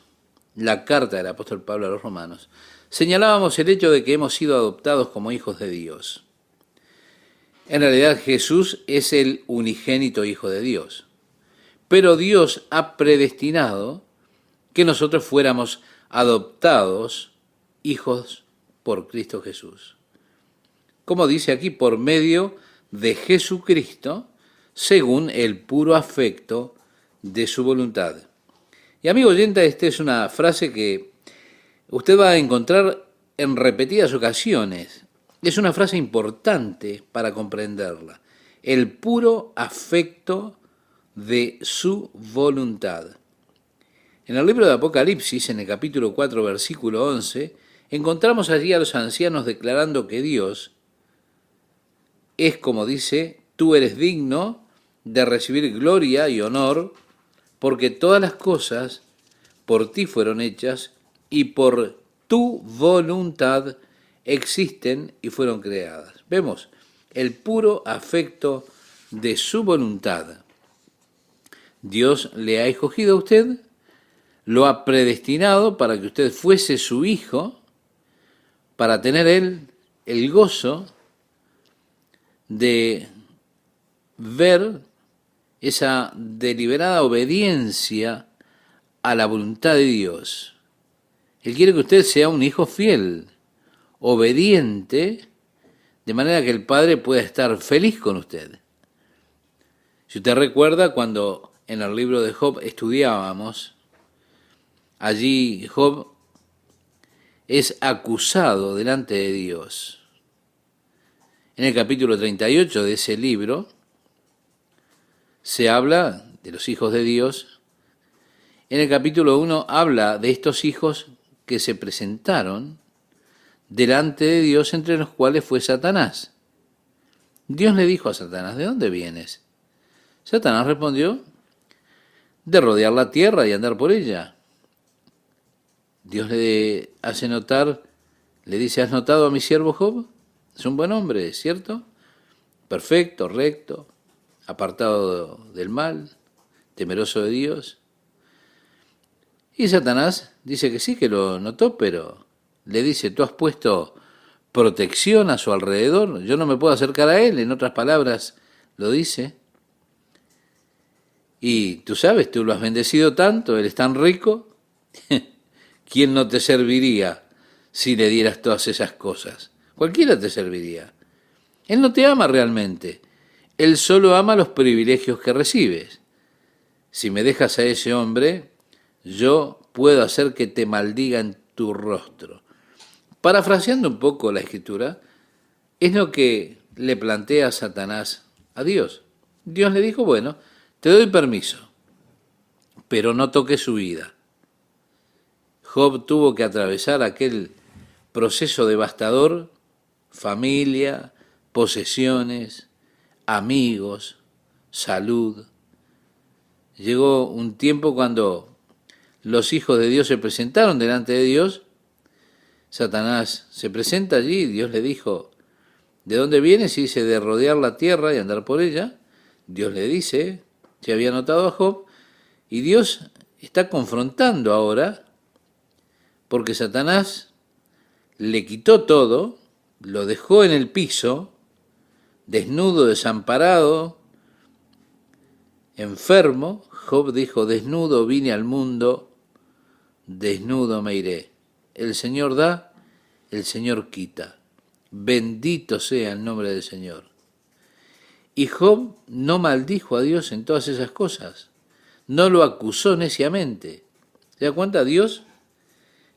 la carta del apóstol Pablo a los Romanos, señalábamos el hecho de que hemos sido adoptados como hijos de Dios. En realidad Jesús es el unigénito Hijo de Dios, pero Dios ha predestinado que nosotros fuéramos adoptados hijos por Cristo Jesús. Como dice aquí, por medio de Jesucristo, según el puro afecto de su voluntad. Y amigo oyente, esta es una frase que usted va a encontrar en repetidas ocasiones. Es una frase importante para comprenderla. El puro afecto de su voluntad. En el libro de Apocalipsis, en el capítulo 4, versículo 11, encontramos allí a los ancianos declarando que Dios es, como dice, tú eres digno de recibir gloria y honor, porque todas las cosas por ti fueron hechas, y por tu voluntad existen y fueron creadas. Vemos el puro afecto de su voluntad. Dios le ha escogido a usted, lo ha predestinado para que usted fuese su hijo, para tener él el gozo de ver esa deliberada obediencia a la voluntad de Dios. Él quiere que usted sea un hijo fiel, obediente, de manera que el Padre pueda estar feliz con usted. Si usted recuerda, cuando en el libro de Job estudiábamos, allí Job es acusado delante de Dios. En el capítulo 38 de ese libro se habla de los hijos de Dios. En el capítulo 1 habla de estos hijos que se presentaron delante de Dios, entre los cuales fue Satanás. Dios le dijo a Satanás, ¿de dónde vienes? Satanás respondió, de rodear la tierra y andar por ella. Dios le hace notar, le dice, ¿has notado a mi siervo Job? Es un buen hombre, ¿cierto? Perfecto, recto, apartado del mal, temeroso de Dios. Y Satanás dice que sí, que lo notó, pero le dice, tú has puesto protección a su alrededor, yo no me puedo acercar a él, en otras palabras lo dice. Y tú sabes, tú lo has bendecido tanto, él es tan rico, ¿quién no te serviría si le dieras todas esas cosas? Cualquiera te serviría. Él no te ama realmente, él solo ama los privilegios que recibes. Si me dejas a ese hombre, yo puedo hacer que te maldiga en tu rostro. Parafraseando un poco la Escritura, es lo que le plantea Satanás a Dios. Dios le dijo, bueno, te doy permiso, pero no toques su vida. Job tuvo que atravesar aquel proceso devastador, familia, posesiones, amigos, salud. Llegó un tiempo cuando los hijos de Dios se presentaron delante de Dios. Satanás se presenta allí, Dios le dijo, ¿de dónde vienes? Y dice, de rodear la tierra y andar por ella. Dios le dice, se había notado a Job, y Dios está confrontando ahora, porque Satanás le quitó todo, lo dejó en el piso, desnudo, desamparado, enfermo. Job dijo, desnudo vine al mundo, desnudo me iré. El Señor da, el Señor quita. Bendito sea el nombre del Señor. Y Job no maldijo a Dios en todas esas cosas. No lo acusó neciamente. ¿Se da cuenta? Dios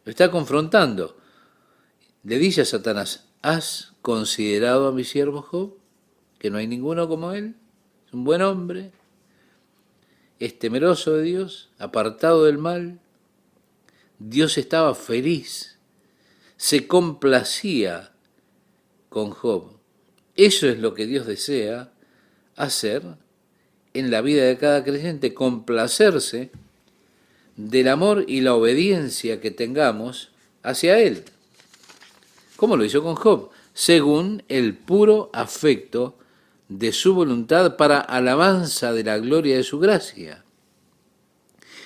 lo está confrontando. Le dice a Satanás, ¿has considerado a mi siervo Job? Que no hay ninguno como él. Es un buen hombre. Es temeroso de Dios, apartado del mal. Dios estaba feliz, se complacía con Job. Eso es lo que Dios desea hacer en la vida de cada creyente, complacerse del amor y la obediencia que tengamos hacia Él. ¿Cómo lo hizo con Job? Según el puro afecto de su voluntad para alabanza de la gloria de su gracia.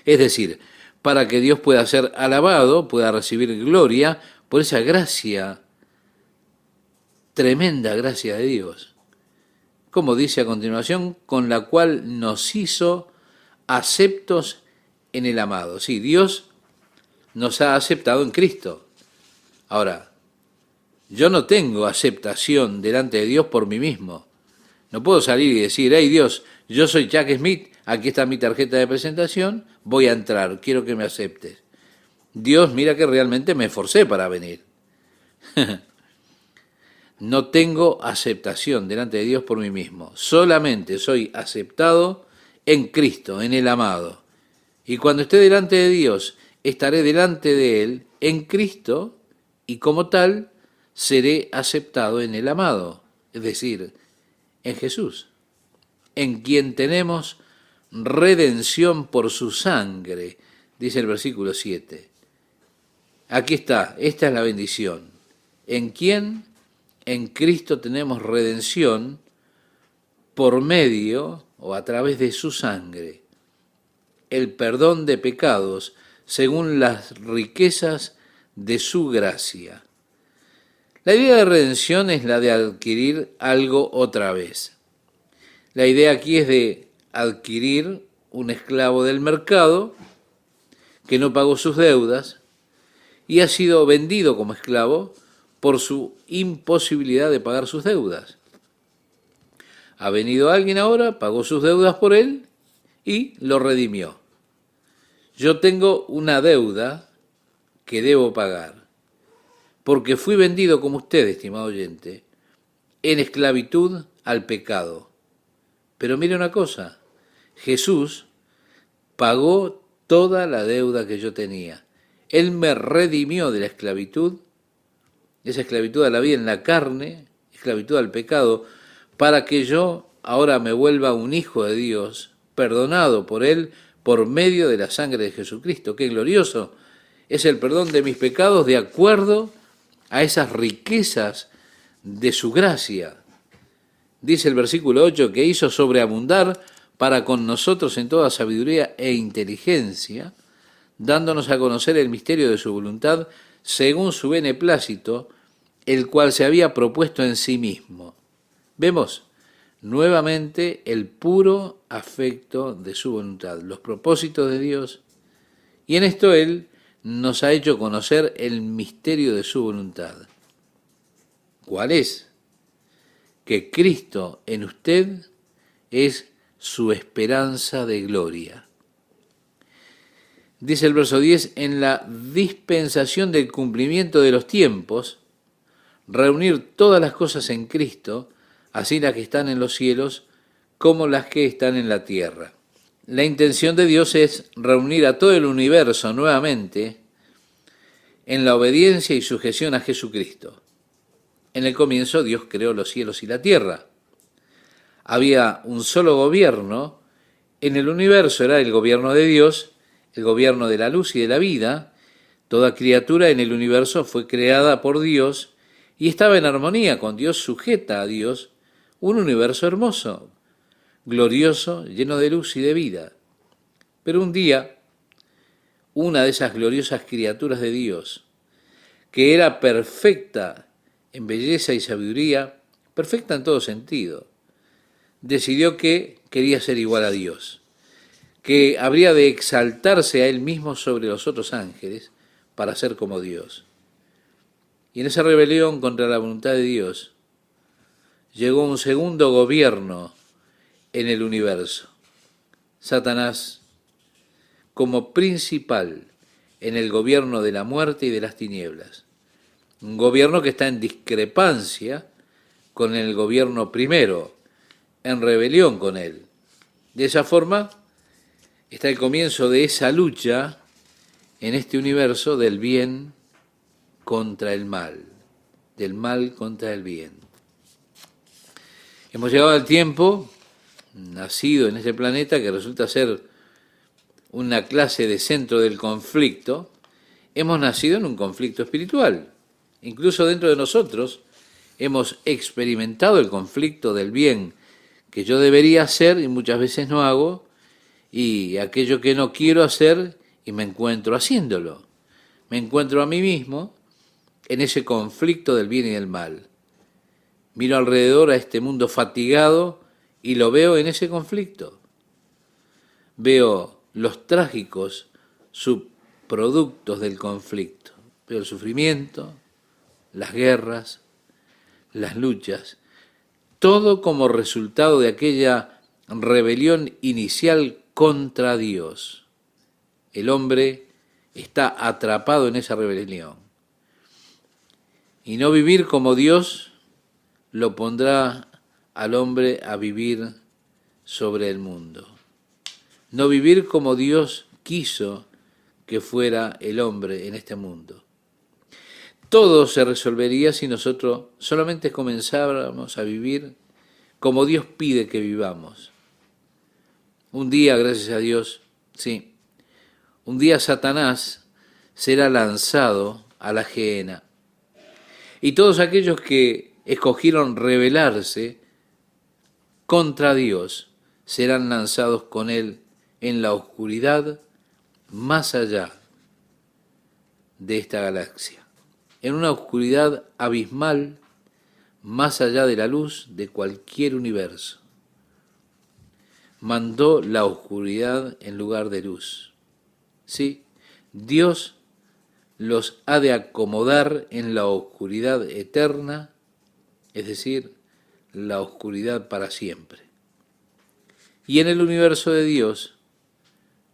Es decir, para que Dios pueda ser alabado, pueda recibir gloria por esa gracia, tremenda gracia de Dios. Como dice a continuación, con la cual nos hizo aceptos en el amado. Sí, Dios nos ha aceptado en Cristo. Ahora, yo no tengo aceptación delante de Dios por mí mismo. No puedo salir y decir, hey Dios, yo soy Chuck Smith, aquí está mi tarjeta de presentación, voy a entrar, quiero que me aceptes. Dios, mira que realmente me esforcé para venir. No tengo aceptación delante de Dios por mí mismo. Solamente soy aceptado en Cristo, en el amado. Y cuando esté delante de Dios, estaré delante de Él en Cristo y como tal seré aceptado en el amado, es decir, en Jesús, en quien tenemos redención por su sangre, dice el versículo 7. Aquí está, esta es la bendición. ¿En quién? En Cristo tenemos redención por medio o a través de su sangre, el perdón de pecados según las riquezas de su gracia. La idea de redención es la de adquirir algo otra vez. La idea aquí es de adquirir un esclavo del mercado que no pagó sus deudas y ha sido vendido como esclavo por su imposibilidad de pagar sus deudas. Ha venido alguien ahora, pagó sus deudas por él y lo redimió. Yo tengo una deuda que debo pagar, porque fui vendido como usted, estimado oyente, en esclavitud al pecado. Pero mire una cosa, Jesús pagó toda la deuda que yo tenía. Él me redimió de la esclavitud, esa esclavitud a la vida en la carne, esclavitud al pecado, para que yo ahora me vuelva un hijo de Dios, perdonado por Él por medio de la sangre de Jesucristo. ¡Qué glorioso! Es el perdón de mis pecados de acuerdo a esas riquezas de su gracia. Dice el versículo 8 que hizo sobreabundar para con nosotros en toda sabiduría e inteligencia, dándonos a conocer el misterio de su voluntad según su beneplácito, el cual se había propuesto en sí mismo. Vemos nuevamente el puro afecto de su voluntad, los propósitos de Dios, y en esto Él nos ha hecho conocer el misterio de su voluntad. ¿Cuál es? Que Cristo en usted es su esperanza de gloria. Dice el verso 10, en la dispensación del cumplimiento de los tiempos, reunir todas las cosas en Cristo, así las que están en los cielos como las que están en la tierra. La intención de Dios es reunir a todo el universo nuevamente en la obediencia y sujeción a Jesucristo. En el comienzo Dios creó los cielos y la tierra. Había un solo gobierno en el universo, era el gobierno de Dios, el gobierno de la luz y de la vida. Toda criatura en el universo fue creada por Dios y estaba en armonía con Dios, sujeta a Dios, un universo hermoso, glorioso, lleno de luz y de vida. Pero un día, una de esas gloriosas criaturas de Dios, que era perfecta en belleza y sabiduría, perfecta en todo sentido, decidió que quería ser igual a Dios, que habría de exaltarse a él mismo sobre los otros ángeles para ser como Dios. Y en esa rebelión contra la voluntad de Dios, llegó un segundo gobierno en el universo. Satanás como principal en el gobierno de la muerte y de las tinieblas. Un gobierno que está en discrepancia con el gobierno primero, en rebelión con él. De esa forma está el comienzo de esa lucha en este universo del bien contra el mal, del mal contra el bien. Hemos llegado al tiempo, nacido en este planeta, que resulta ser una clase de centro del conflicto. Hemos nacido en un conflicto espiritual. Incluso dentro de nosotros hemos experimentado el conflicto del bien que yo debería hacer y muchas veces no hago, y aquello que no quiero hacer y me encuentro haciéndolo. Me encuentro a mí mismo en ese conflicto del bien y del mal. Miro alrededor a este mundo fatigado y lo veo en ese conflicto. Veo los trágicos subproductos del conflicto. Veo el sufrimiento, las guerras, las luchas, todo como resultado de aquella rebelión inicial contra Dios. El hombre está atrapado en esa rebelión. Y no vivir como Dios lo pondrá al hombre a vivir sobre el mundo. No vivir como Dios quiso que fuera el hombre en este mundo. Todo se resolvería si nosotros solamente comenzáramos a vivir como Dios pide que vivamos. Un día, gracias a Dios, sí, un día Satanás será lanzado a la gehenna. Y todos aquellos que escogieron rebelarse contra Dios serán lanzados con él en la oscuridad más allá de esta galaxia, en una oscuridad abismal más allá de la luz de cualquier universo. Mandó la oscuridad en lugar de luz. Sí, Dios los ha de acomodar en la oscuridad eterna, es decir, la oscuridad para siempre. Y en el universo de Dios,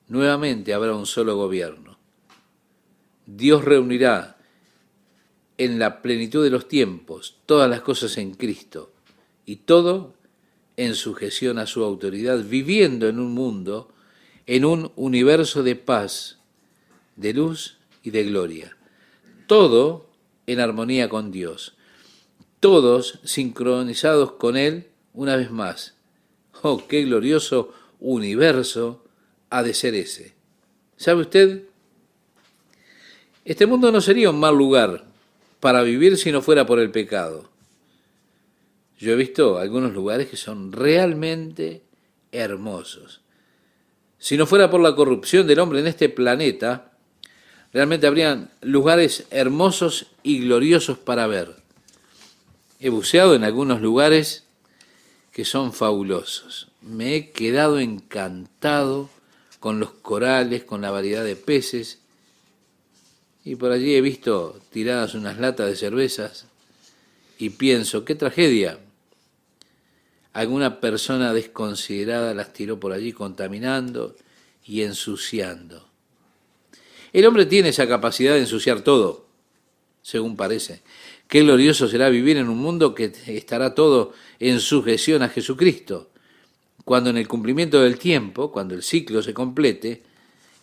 nuevamente habrá un solo gobierno. Dios reunirá en la plenitud de los tiempos todas las cosas en Cristo y todo en sujeción a su autoridad, viviendo en un mundo, en un universo de paz, de luz y de gloria. Todo en armonía con Dios. Todos sincronizados con Él una vez más. ¡Oh, qué glorioso universo ha de ser ese! ¿Sabe usted? Este mundo no sería un mal lugar para vivir si no fuera por el pecado. Yo he visto algunos lugares que son realmente hermosos. Si no fuera por la corrupción del hombre en este planeta, realmente habrían lugares hermosos y gloriosos para ver. He buceado en algunos lugares que son fabulosos. Me he quedado encantado con los corales, con la variedad de peces, y por allí he visto tiradas unas latas de cervezas y pienso, qué tragedia. Alguna persona desconsiderada las tiró por allí contaminando y ensuciando. El hombre tiene esa capacidad de ensuciar todo, según parece. Qué glorioso será vivir en un mundo que estará todo en sujeción a Jesucristo, cuando en el cumplimiento del tiempo, cuando el ciclo se complete,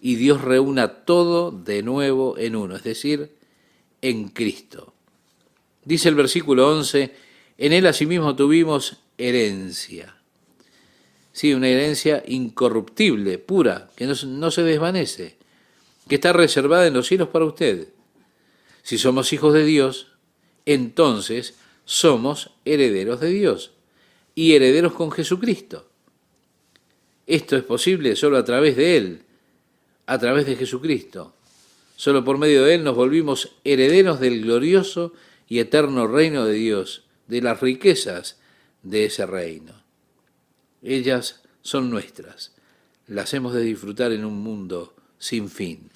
y Dios reúna todo de nuevo en uno, es decir, en Cristo. Dice el versículo 11, en Él asimismo tuvimos herencia. Sí, una herencia incorruptible, pura, que no se desvanece, que está reservada en los cielos para usted. Si somos hijos de Dios, entonces somos herederos de Dios y herederos con Jesucristo. Esto es posible solo a través de Él, a través de Jesucristo. Solo por medio de Él nos volvimos herederos del glorioso y eterno reino de Dios, de las riquezas de ese reino. Ellas son nuestras, las hemos de disfrutar en un mundo sin fin.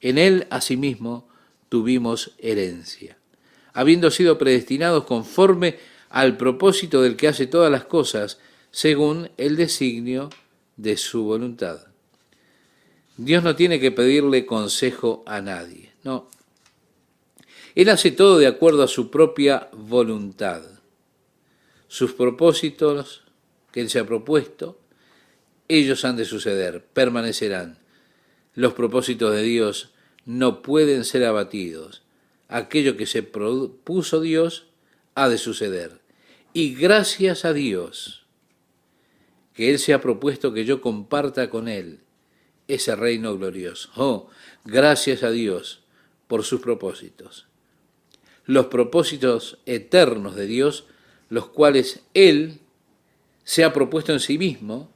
En Él, asimismo, tuvimos herencia, habiendo sido predestinados conforme al propósito del que hace todas las cosas, según el designio de su voluntad. Dios no tiene que pedirle consejo a nadie, no. Él hace todo de acuerdo a su propia voluntad. Sus propósitos que Él se ha propuesto, ellos han de suceder, permanecerán. Los propósitos de Dios no pueden ser abatidos. Aquello que se propuso Dios ha de suceder. Y gracias a Dios que Él se ha propuesto que yo comparta con Él ese reino glorioso. Oh, gracias a Dios por sus propósitos. Los propósitos eternos de Dios, los cuales Él se ha propuesto en sí mismo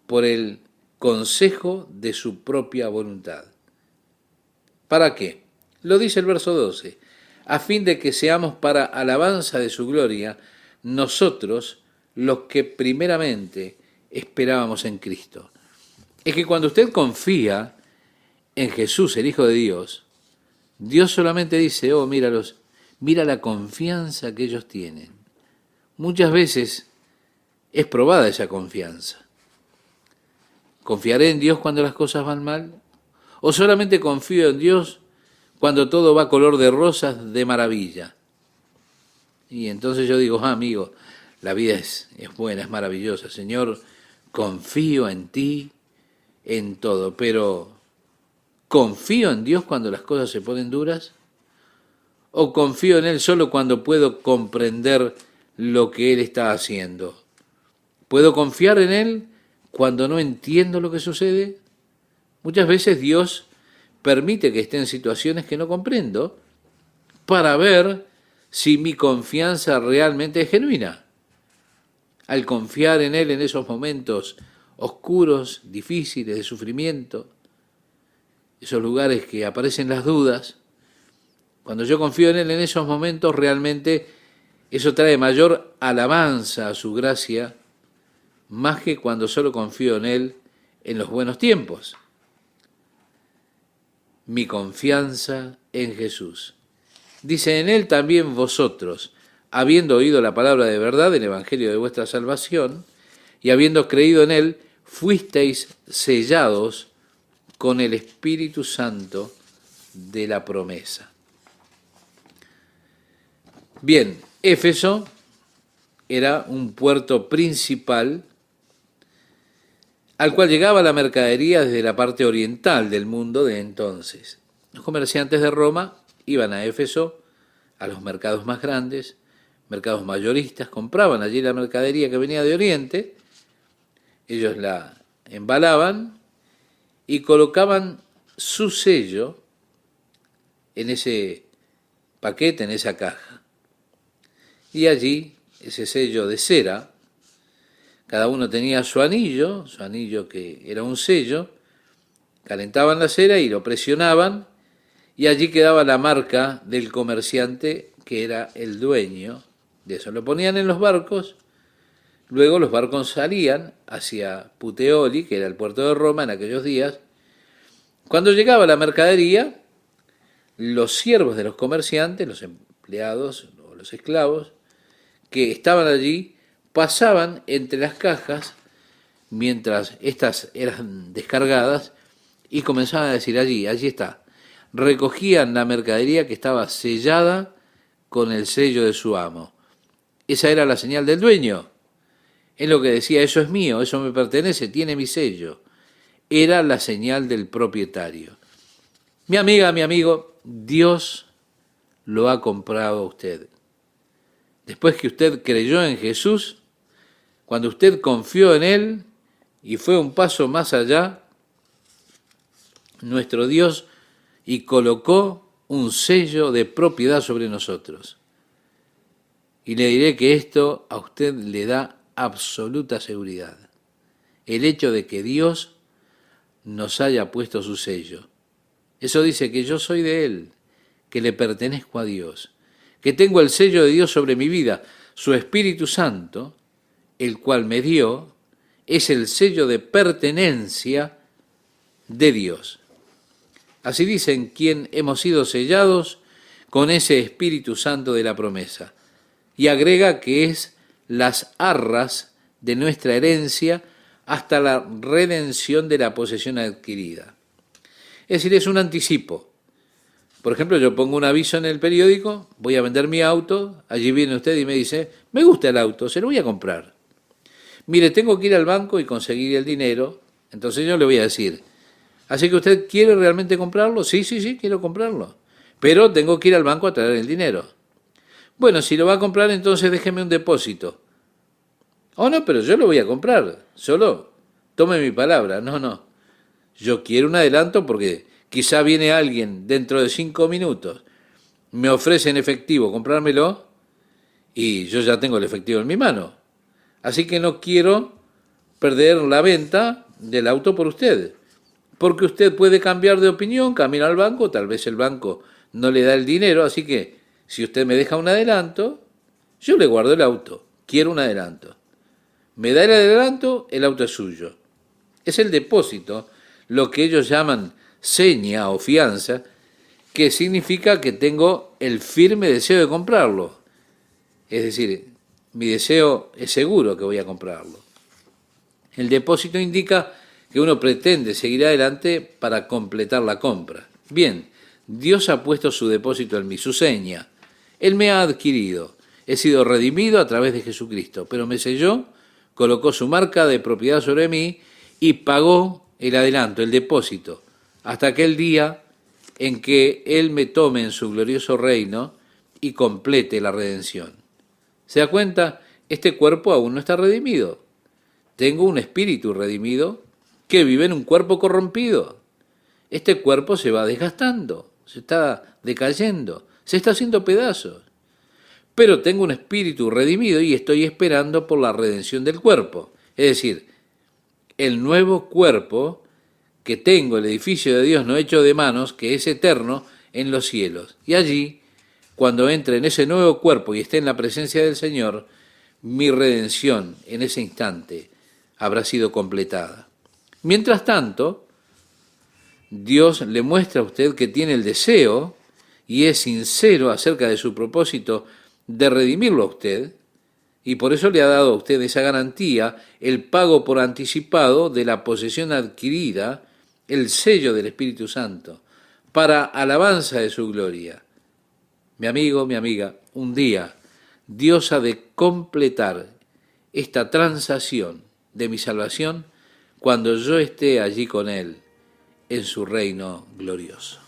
por el consejo de su propia voluntad. ¿Para qué? Lo dice el verso 12, a fin de que seamos para alabanza de su gloria, nosotros los que primeramente esperábamos en Cristo. Es que cuando usted confía en Jesús, el Hijo de Dios, Dios solamente dice, oh, míralos, mira la confianza que ellos tienen. Muchas veces es probada esa confianza. ¿Confiaré en Dios cuando las cosas van mal? ¿O solamente confío en Dios cuando todo va color de rosas de maravilla? Y entonces yo digo, amigo, la vida es buena, es maravillosa. Señor, confío en ti en todo, pero ¿confío en Dios cuando las cosas se ponen duras? ¿O confío en Él solo cuando puedo comprender lo que Él está haciendo? ¿Puedo confiar en Él cuando no entiendo lo que sucede? Muchas veces Dios permite que esté en situaciones que no comprendo para ver si mi confianza realmente es genuina. Al confiar en Él en esos momentos oscuros, difíciles, de sufrimiento, esos lugares que aparecen las dudas, cuando yo confío en Él en esos momentos, realmente eso trae mayor alabanza a su gracia, más que cuando solo confío en Él en los buenos tiempos. Mi confianza en Jesús. Dice, en Él también vosotros, habiendo oído la palabra de verdad, el evangelio de vuestra salvación, y habiendo creído en Él, fuisteis sellados con el Espíritu Santo de la promesa. Bien, Éfeso era un puerto principal al cual llegaba la mercadería desde la parte oriental del mundo de entonces. Los comerciantes de Roma iban a Éfeso, a los mercados más grandes, mercados mayoristas, compraban allí la mercadería que venía de Oriente, ellos la embalaban y colocaban su sello en ese paquete, en esa caja. Y allí, ese sello de cera, cada uno tenía su anillo que era un sello, calentaban la cera y lo presionaban, y allí quedaba la marca del comerciante que era el dueño de eso. Lo ponían en los barcos, luego los barcos salían hacia Puteoli, que era el puerto de Roma en aquellos días. Cuando llegaba la mercadería, los siervos de los comerciantes, los empleados o los esclavos que estaban allí, pasaban entre las cajas mientras éstas eran descargadas y comenzaban a decir, allí está. Recogían la mercadería que estaba sellada con el sello de su amo. Esa era la señal del dueño. Es lo que decía, eso es mío, eso me pertenece, tiene mi sello. Era la señal del propietario. Mi amiga, mi amigo, Dios lo ha comprado a usted. Después que usted creyó en Jesús, cuando usted confió en Él y fue un paso más allá, nuestro Dios y colocó un sello de propiedad sobre nosotros. Y le diré que esto a usted le da absoluta seguridad. El hecho de que Dios nos haya puesto su sello. Eso dice que yo soy de Él, que le pertenezco a Dios, que tengo el sello de Dios sobre mi vida. Su Espíritu Santo, el cual me dio, es el sello de pertenencia de Dios. Así dicen quien hemos sido sellados con ese Espíritu Santo de la promesa. Y agrega que es las arras de nuestra herencia hasta la redención de la posesión adquirida. Es decir, es un anticipo. Por ejemplo, yo pongo un aviso en el periódico, voy a vender mi auto, allí viene usted y me dice, me gusta el auto, se lo voy a comprar. Mire, tengo que ir al banco y conseguir el dinero, entonces yo le voy a decir, ¿así que usted quiere realmente comprarlo? Sí, quiero comprarlo, pero tengo que ir al banco a traer el dinero. Bueno, si lo va a comprar, entonces déjeme un depósito. Oh, no, pero yo lo voy a comprar, solo tome mi palabra. No, yo quiero un adelanto porque quizá viene alguien dentro de 5 minutos, me ofrece en efectivo comprármelo y yo ya tengo el efectivo en mi mano. Así que no quiero perder la venta del auto por usted, porque usted puede cambiar de opinión, camina al banco, tal vez el banco no le da el dinero, así que si usted me deja un adelanto, yo le guardo el auto, quiero un adelanto. Me da el adelanto, el auto es suyo. Es el depósito, lo que ellos llaman seña o fianza, que significa que tengo el firme deseo de comprarlo. Es decir, mi deseo es seguro que voy a comprarlo. El depósito indica que uno pretende seguir adelante para completar la compra. Bien, Dios ha puesto su depósito en mí, su seña. Él me ha adquirido. He sido redimido a través de Jesucristo, pero me selló, colocó su marca de propiedad sobre mí y pagó el adelanto, el depósito, hasta aquel día en que Él me tome en su glorioso reino y complete la redención. ¿Se da cuenta? Este cuerpo aún no está redimido. Tengo un espíritu redimido que vive en un cuerpo corrompido. este cuerpo se va desgastando, se está decayendo, se está haciendo pedazos. Pero tengo un espíritu redimido y estoy esperando por la redención del cuerpo. Es decir, el nuevo cuerpo que tengo, el edificio de Dios no hecho de manos, que es eterno en los cielos. Y allí, cuando entre en ese nuevo cuerpo y esté en la presencia del Señor, mi redención en ese instante habrá sido completada. Mientras tanto, Dios le muestra a usted que tiene el deseo y es sincero acerca de su propósito de redimirlo a usted, y por eso le ha dado a usted esa garantía, el pago por anticipado de la posesión adquirida, el sello del Espíritu Santo, para alabanza de su gloria. Mi amigo, mi amiga, un día Dios ha de completar esta transacción de mi salvación cuando yo esté allí con Él en su reino glorioso.